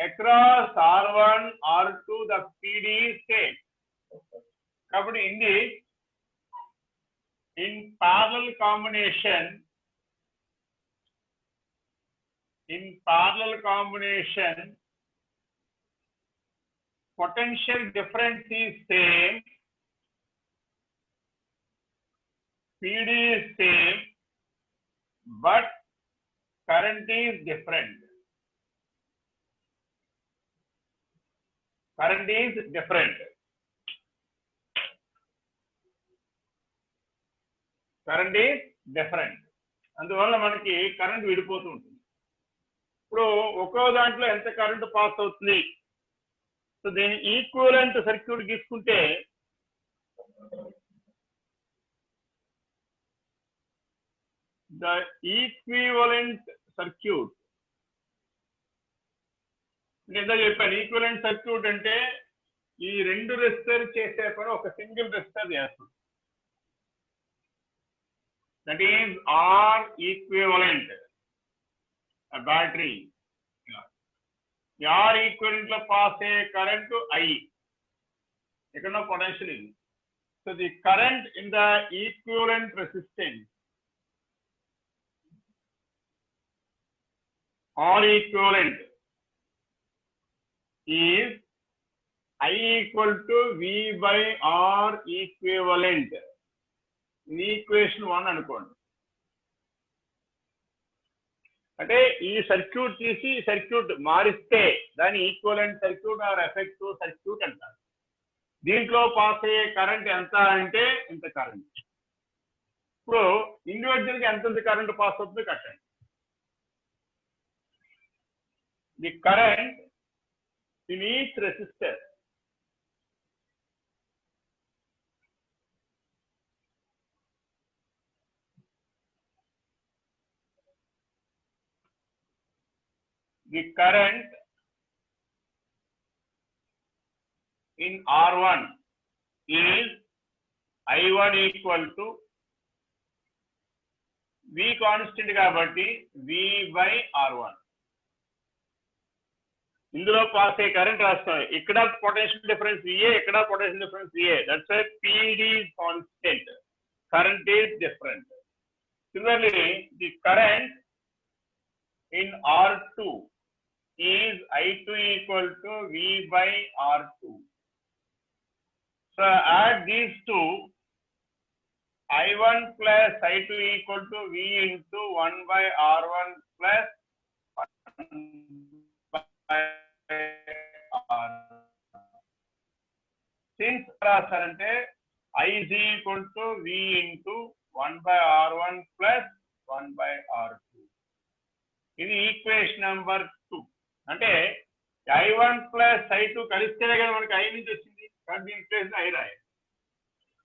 across R1 R2 the PD state. కాబట్టి in parallel combination potential difference is same, PD is same, but current is different. Current is different. అందువల్ల మనకి కరెంట్ విడిపోతూ ఉంటుంది. ఇప్పుడు ఒక్కో దాంట్లో ఎంత కరెంట్ పాస్ అవుతుంది, సో దీని ఈక్వివలెంట్ సర్క్యూట్ తీసుకుంటే ద ఈక్వివలెంట్ సర్క్యూట్ లేదా చెప్పాను. ఈక్వివలెంట్ సర్క్యూట్ అంటే ఈ రెండు రెసిస్టర్ చేసే పని ఒక సింగిల్ రెసిస్టర్ చేస్తుంది. That is R equivalent, a battery. R equivalent లో పాస్ అయ్యే కరెంట్ I. ఇక్కడ పొటెన్షియల్ ఇది. So the current in the equivalent resistance R equivalent is I equal to V by R equivalent. Equation 1 అనుకోండి. అంటే ఈ circuit తీసి ఈ circuit మారిస్తే దాని equivalent circuit or effective circuit అంటారు. దీంట్లో పాస్ అయ్యే కరెంట్ ఎంత అంటే ఇంత కరెంట్. ఇప్పుడు ఇండివిజువల్ గా ఎంత కరెంట్ పాస్ అవుతుంది కట్టండి. The current in each resistor the current in R1 is I1 equal to V constant కాబట్టి V by R1. ఇందులో పాస్ అయ్యే కరెంట్ రాస్తాం. ఇక్కడ పొటెన్షియల్ డిఫరెన్స్ VA, ఇక్కడ potential difference VA. That's why PD is constant, current is different. Similarly, the current in R2 is I2 equal to V by R2. So add these two, I1 plus I2 equal to V into 1 by R1 plus 1 by R2. Since I is equal to V into 1 by R1 plus 1 by R2. ఇది equation number 2. అంటే I1 plus I2 కలిస్తేనే కదా మనకి I నుంచి వచ్చింది. కానీ దీని place I రాయాలి.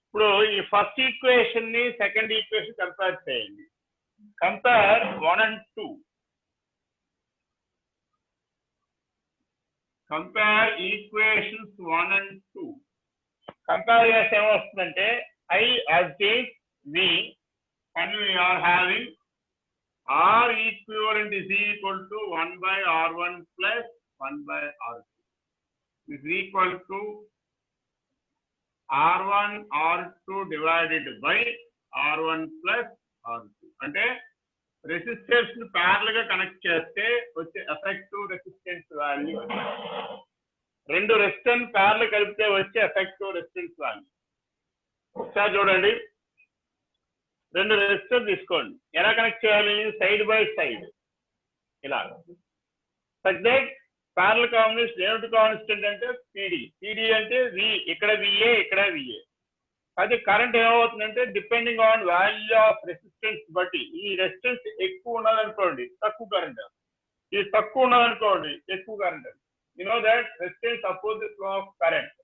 ఇప్పుడు ఈ ఫస్ట్ ఈక్వేషన్ ని సెకండ్ ఈక్వేషన్ కంపేర్ చేయండి. Compare 1 and 2. Compare equations 1 and 2. Compare చేస్తే ఏమొస్తుందంటే I as is V and we are having R equivalent is equal to 1 by R1 plus 1 by R2 is equal to R1 R2 divided by R1 plus R2. అంటే resistors ని parallel గా connect చేస్తే వచ్చే effective resistance value. రెండు resistance parallel కలిపితే వచ్చే effective resistance value. ఒకసారి చూడండి, రెండు రెసిస్టర్ తీసుకోండి. ఎలా కనెక్ట్ చేయాలి? సైడ్ బై సైడ్ ఇలా. సచ్ దట్ ప్యారల్ కాంబినేషన్ ఏమిటి కాన్స్టెంట్ అంటే పీడీ అంటే వి, ఇక్కడ విఏ, ఇక్కడ విఏ. అది కరెంట్ ఏమవుతుందంటే depending on value of resistance బట్టి, ఈ రెసిస్టెన్స్ ఎక్కువ ఉన్నదనుకోండి తక్కువ కరెంట్, ఇది తక్కువ ఉన్నదనుకోండి ఎక్కువ current. You know that resistance opposite flow of current.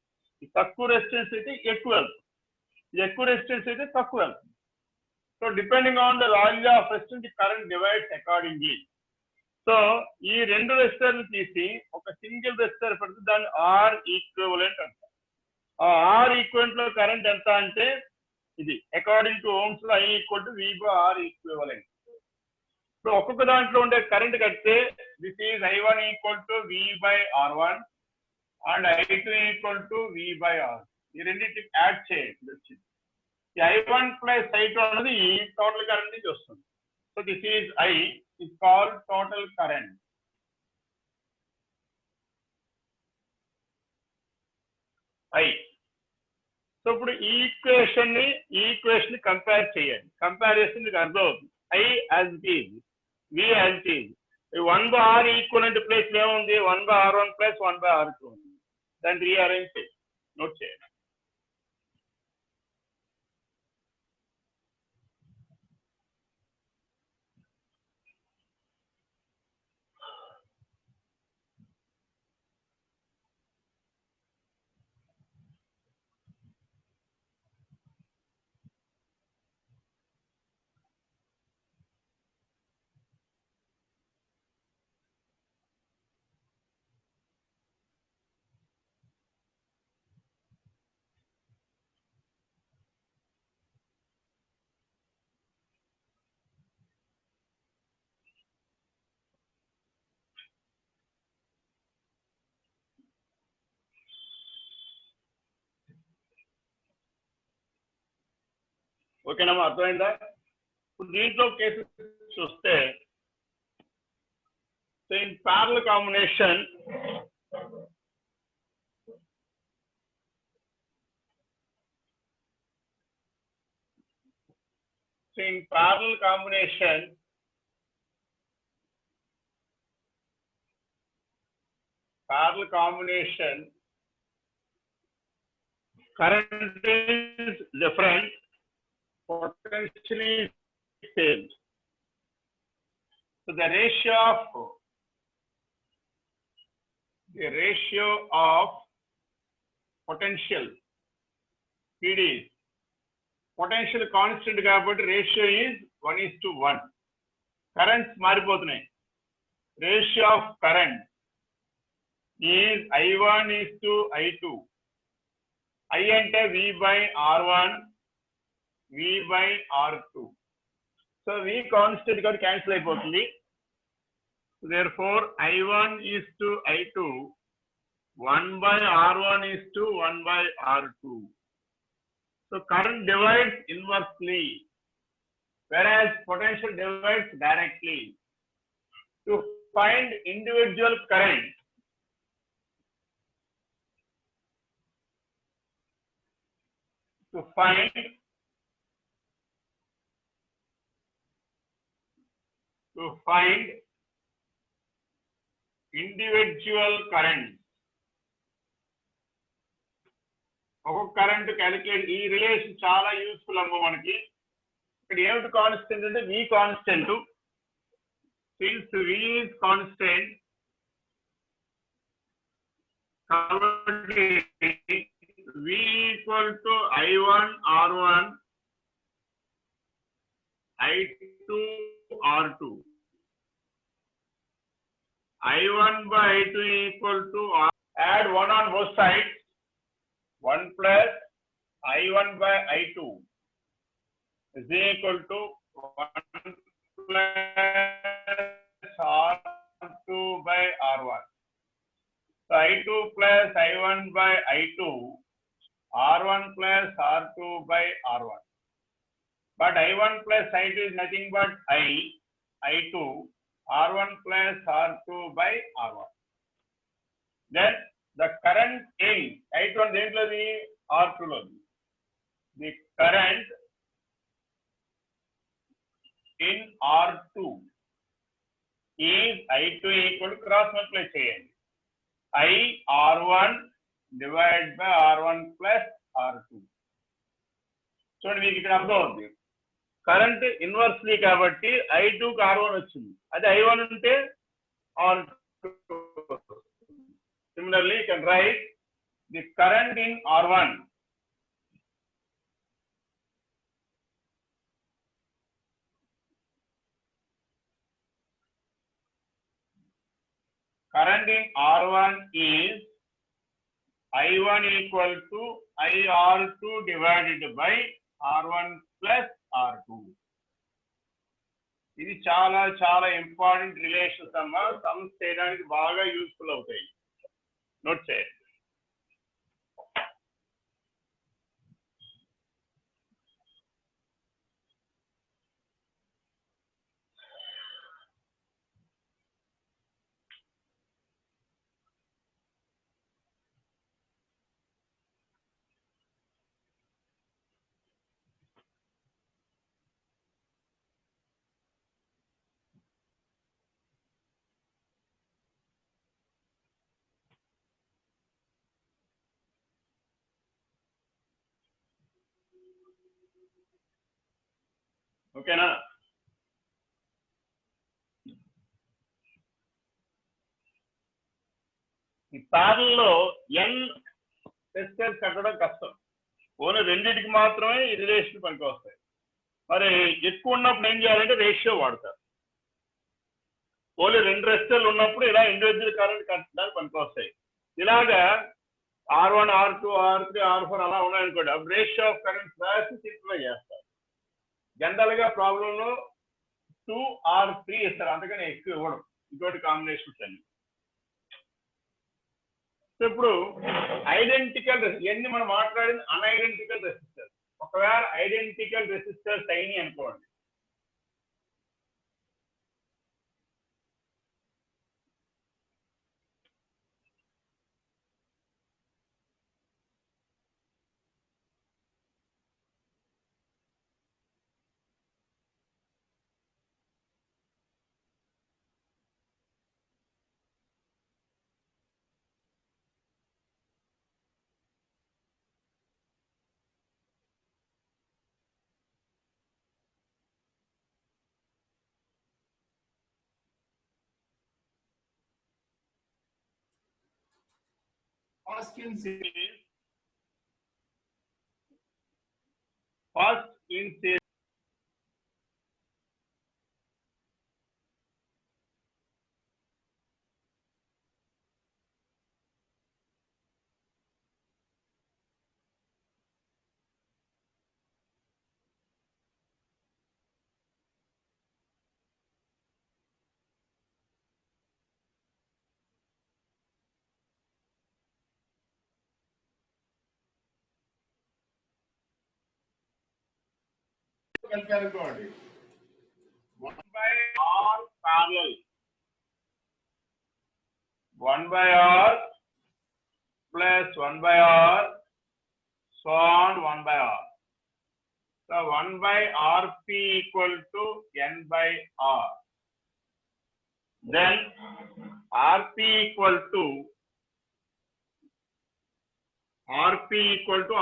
ఈ తక్కువ రెసిస్టెన్స్ అయితే ఎక్కువ వెళ్తుంది, ఇది ఎక్కువ రెసిస్టెన్స్ అయితే తక్కువ వెళ్తుంది. So depending on the value of resistance current divides accordingly. So ఈ రెండు రెసిస్టర్లు తీసి ఒక సింగిల్ రెసిస్టర్ పెడితే దాన్ని ఆర్ ఈక్వివలెంట్ అంటారు. ఆ ఆర్ ఈక్వివలెంట్ లో కరెంట్ ఎంత అంటే ఇది according to ohm's law I equal to V by R equivalent. ఇప్పుడు ఒక్కొక్క దాంట్లో ఉండే కరెంట్ కడితే this is I1 equal to V by R1 and I2 equal to V by R. ఈ రెండింటికి యాడ్ చేయండి. ఈ I1 ప్లస్ I2 అనేది టోటల్ కరెంట్ నుంచి వస్తుంది. So this is I is called total current. I. So ఇప్పుడు ఈ equation ని కంపేర్ చేయండి. కంపేర్ చేస్తే మీకు అర్థం అవుతుంది. I as it is, V as it is. 1 by R equivalent place లో ఏముంది? 1 by R1 plus 1 by R2 ఉంది. దాన్ని రీఅరేంజ్ చేయండి, నోట్ చేయండి. ఓకేనమ్మా, అర్థమైందా? ఇప్పుడు దీంట్లో కేసెస్ చూస్తే in parallel combination current is different, potentially same. So the ratio of potential PD is potential constant కాబట్టి ratio is 1:1. Currents మారిపోతున్నాయి. Ratio of current is I1:I2. I అంటే V by R1, V by R2. So V constant కాబట్టి cancel అయిపోతుంది. Therefore I1:I2, 1 by R1:1 by R2. So current divides inversely, whereas potential divides directly. To find individual current, to find individual current, ఒక్కొక్క current calculate. ఈ relation చాలా useful అమ్మ మనకి. ఇక్కడ ఏమిటి constant అంటే V constant. Since V is constant, కాబట్టి V equal to I1 R1, I2 R2. I1 by I2 equal to R. Add 1 on both sides. 1 plus I1 by I2 is equal to 1 plus R2 by R1. So I2 plus I1 by I2, R1 plus R2 by R1. But I1 plus I2 is nothing but I2, R1 plus R2 by R1. Then the current in I2 and R2 lo. The current in R2 is I2 equal to cross multiply చేయండి. I R1 divided by R1 plus R2. చూడండి మీకు ఇక్కడ అర్థం అవుతుంది. Current inversely కాబట్టి I2 కి R1 వచ్చింది. అదే I1 ఉంటే R2. Similarly, you can write the current in R1 is I1 equal to IR2 divided by R1 plus R2. ఇది చాలా చాలా ఇంపార్టెంట్ రిలేషన్స్ అమ్మా. సమ్స్ చేయడానికి బాగా యూస్ఫుల్ అవుతాయి. నోట్ చేయండి. ఓకేనా? ఈ ప్యారల్లో ఎన్ రెసిస్టెన్స్ కట్టడం కష్టం. ఓన్లీ రెండింటికి మాత్రమే ఈ రిలేషన్ పనికి వస్తాయి. మరి ఎక్కువ ఉన్నప్పుడు ఏం చేయాలంటే రేషియో వాడతారు. ఓన్లీ 2 రెసిస్టర్లు ఉన్నప్పుడు ఇలా ఇండివిజువల్ కరెంట్ కట్టడానికి పనికి వస్తాయి. ఇలాగా R1, R2, R3, R4 అలా ఉన్నాయనుకోండి. అప్పుడు రేషియో ఆఫ్ కరెంట్ రాసి సింప్లిఫై చేస్తారు. జనరల్ గా ప్రాబ్లం లో 2 or 3 ఇస్తారు, అంతకని ఎక్కువ ఇవ్వడం. ఇంకోటి కాంబినేషన్స్ అన్ని. ఇప్పుడు ఐడెంటికల్ ఎన్ని మనం మాట్లాడింది అన్ఐడెంటికల్ రెసిస్టర్స్. ఒకవేళ ఐడెంటికల్ రెసిస్టర్స్ అయినాయి అనుకోండి, first in series అనుకోండి 1/R parallel 1/R plus 1/R so on 1/R. So 1/RP equal to N/R. Then RP equal to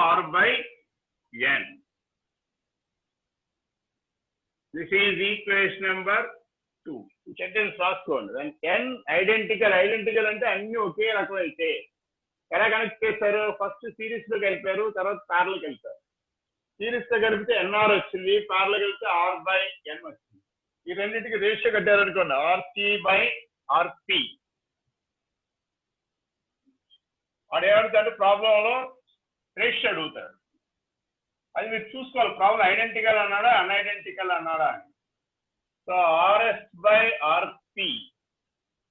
R/N. This is equation number 2. Sentence రాసుకోండి. N ఐడెంటికల్ అంటే అన్ని ఒకే రకం అయితే ఎలా కనెక్ట్ చేశారు? ఫస్ట్ సిరీస్ లో కలిపారు, తర్వాత ప్యారల్ కలిపారు. సిరీస్ తో కలిపితే ఎన్ఆర్ వచ్చింది, ప్యారల్ కలిపితే ఆర్ బై ఎన్ వచ్చింది. ఈ రెండింటికి రేషియో కట్టారనుకోండి, ఆర్సి బై ఆర్పి. వాడు ఏమడుగుతాడు ప్రాబ్లంలో? రేషియో అడుగుతాడు. అది మీరు చూసుకోవాలి, ప్రాబ్లం ఐడెంటికల్ అన్నాడా అన్ఐడెంటికల్ అన్నాడా అని. So RS by RP,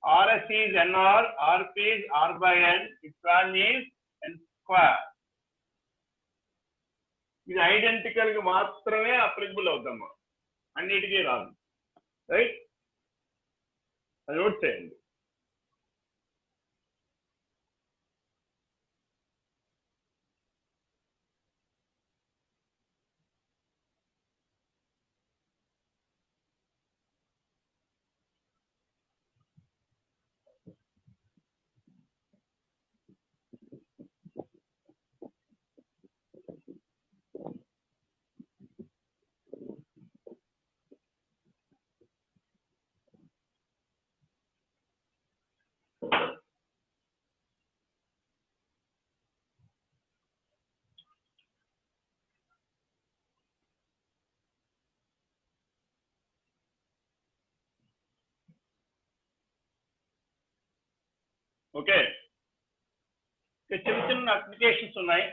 RS is NR, RP is R by N, its value is N square. ఇది ఐడెంటికల్ గా మాత్రమే అప్లికబుల్ అవుతాము, అన్నిటికీ రాదు. రైట్, అది నోట్ చేయండి. ఓకే, చిన్న చిన్న అప్లికేషన్స్ ఉన్నాయి,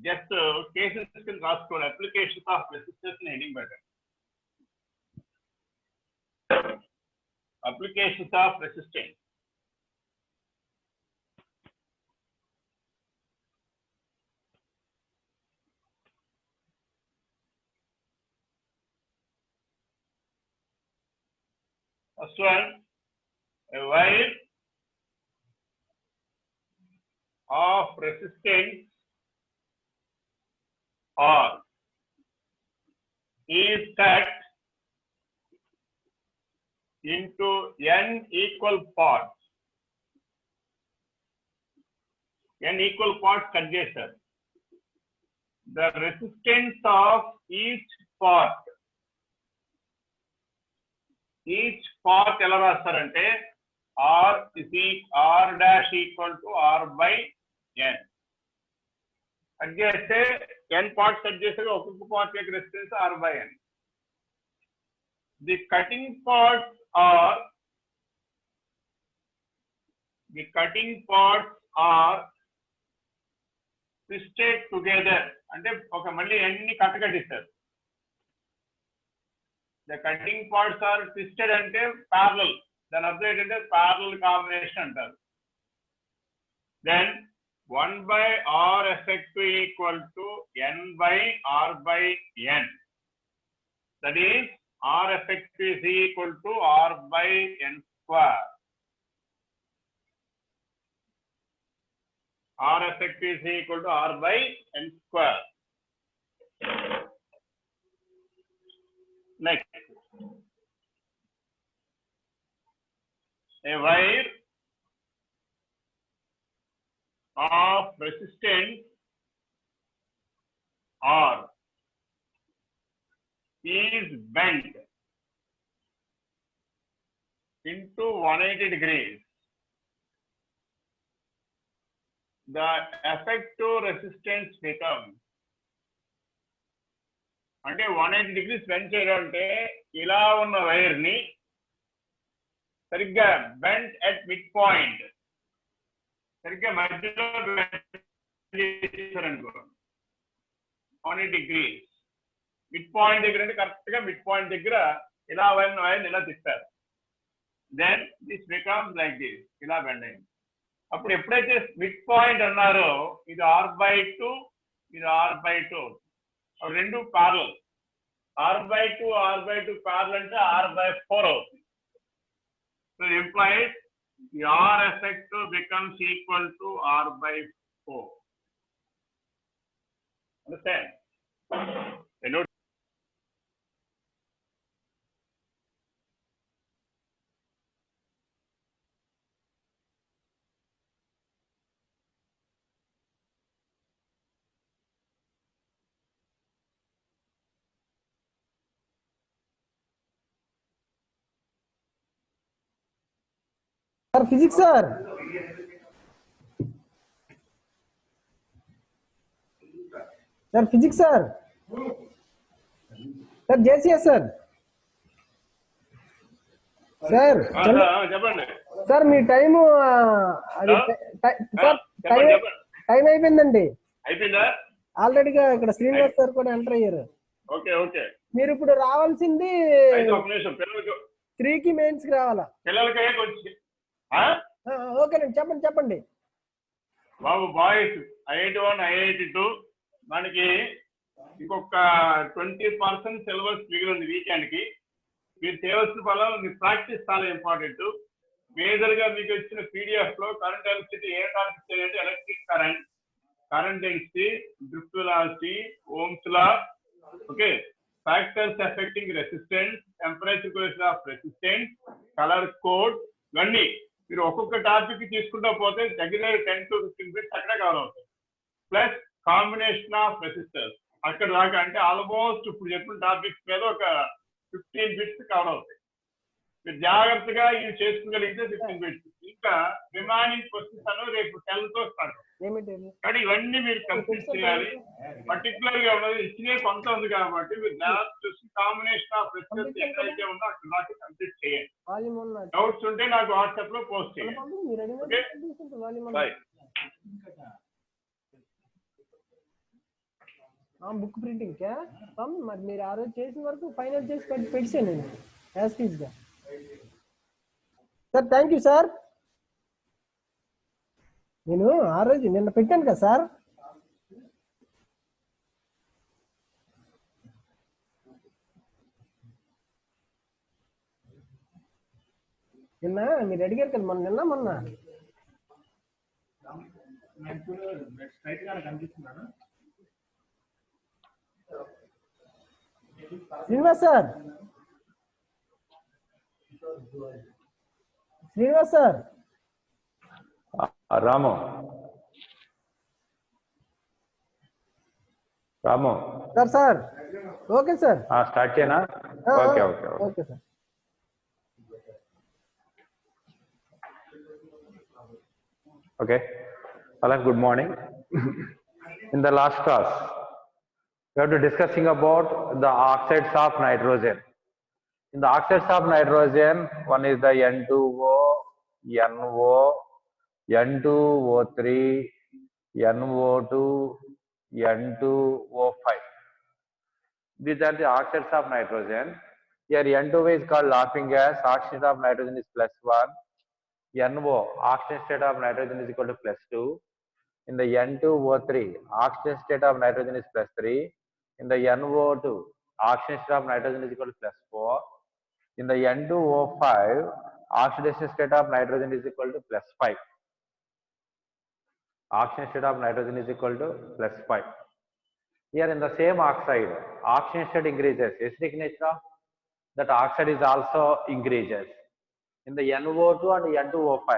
జస్ట్ కేసెస్ కింద రాసుకోండి. అప్లికేషన్స్ ఆఫ్ రెసిస్టర్స్ హెడింగ్ పెట్టండి. Applications of resistance. First one, a wire of resistance R is cut into n equal parts. n equal parts cut చేశారు. The resistance of each part ఎలా రాస్తారంటే R dash equal to R by n. Cut చేస్తే n parts cut చేస్తే ఒక్కొక్క part యొక్క resistance R by n. The cutting parts are twisted together. అంటే ఒక మళ్ళీ అన్ని కట్టకట్టిస్తారు. The cutting parts are twisted అంటే parallel. దాని అర్థం ఏంటంటే parallel combination అంటారు. Then 1 by R effective equal to n by R by n. That is R effective is equal to R by n square. R effective is equal to R by n square. Next, a wire of resistance R is bent into 180 degrees. The effective resistance becomes, అంటే 180 degrees bend చేయడం అంటే ఇలా ఉన్న wire ని సరిగ్గా bend at mid point, సరిగ్గా మధ్యలో చేశారనుకో 180 degrees. Mid point దగ్గర అంటే కరెక్ట్ గా మిడ్ పాయింట్ దగ్గర ఇలా వైర్ ఇలా తిప్పారు. Then this becomes like this, ఇలా బెండ్ అయింది. అప్పుడు ఎప్పుడైతే మిడ్ పాయింట్ అన్నారో ఇది R/2, ఇది R/2, రెండు ప్యారలల్. R/2 ప్యారలల్ అంటే R/4 అవుతుంది. So implies the R effective becomes equal to R/4. Understand? Note. Sir physics sir sir physics sir. Sir JCS sir. Sir చెప్పండి సార్ మీ టైము అది sir time అయిపోయిందండి. అయిపోయిందా? ఆల్రెడీగా ఇక్కడ Srinivas sir కూడా enter అయ్యారు. Okay okay. మీరు ఇప్పుడు రావాల్సింది ఒక నిమిషం, పిల్లలకి 3కి మెయిన్స్ కి రావాలా? పిల్లలకి కొంచెం ఓకేనండి, చెప్పండి చెప్పండి బాబు. బాయ్స్ IIT-1 IIT-2 మనకి ఇంకొక 20% సిలబస్ మిగిలి ఉంది వీకెండ్ కి. మీరు చేయవలసిన ఫలం మీ ప్రాక్టీస్ చాలా ఇంపార్టెంట్. మేజర్ గా మీకు వచ్చిన PDF లో కరెంట్ ఎలక్ట్రిసిటీ ఏ టాపిక్ చేయండి? Electric current, current density, drift velocity, ohm's law, okay, factors affecting resistance, temperature coefficient of resistance, colour code, ఇవన్నీ మీరు ఒక్కొక్క టాపిక్ తీసుకుంటూ పోతే దగ్గర 10 to 15 బిట్స్ అక్కడే కవర్ అవుతాయి. ప్లస్ కాంబినేషన్ ఆఫ్ రెసిస్టర్స్ అక్కడ దాకా, అంటే ఆల్మోస్ట్ ఇప్పుడు చెప్పిన టాపిక్స్ మీద ఒక 15 బిట్స్ కవర్ అవుతాయి. మీరు జాగ్రత్తగా ఇవి చేసుకోగలిగితే 15 బిట్స్. ఇంకా రిమైనింగ్ క్వశ్చన్స్ అను రేపు 10 తో స్టార్ట్. కానీ ఇవన్నీ మీరు కంప్లీట్ చేయాలి. పర్టికులర్ గా ఉన్నది ఇచ్చినే కొంత ఉంది కాబట్టి మీరు జాగ్రత్త చూసి కాంబినేషన్ ఆఫ్ రెసిస్టర్స్ ఎక్కడైతే ఉందో అక్కడ దాకా కంప్లీట్ చేయండి. డౌట్స్ ఉంటే నాకు వాట్సాప్ లో పోస్ట్ చేయండి. బాయ్. బుక్ ప్రింటింగ్ మరి మీరు ఆ రోజు చేసిన వరకు ఫైనల్ చేసి పెట్టాను నేను యాజ్ గా. Sir thank you sir. నేను ఆ రోజు నిన్న పెట్టాను కదా సార్. నిన్న మీరు అడిగారు కదా మొన్న శ్రీనివాస్ సార్. శ్రీనివాస్ సార్. రాము సార్ ఓకే సార్. స్టార్ట్ చేయనా? Okay okay okay sir. Okay. Hello, good morning. In the last class, we have to discussing about the oxides of nitrogen. In the oxides of nitrogen, one is the N2O, NO, N2O3, NO2, N2O5. These are the oxides of nitrogen. Here N2O is called laughing gas. Oxide of nitrogen is +1. NO, oxygen state of nitrogen is equal to +2. In the N2O3, oxygen state of nitrogen is +3. In the NO2, oxygen state of nitrogen is equal to +4. In the N2O5, oxidation state of nitrogen is equal to +5. Oxygen state of nitrogen is equal to +5. Here in the same oxide, oxygen state increases. Acidic nature of that oxide is also increases. In the NO2 and N2O5,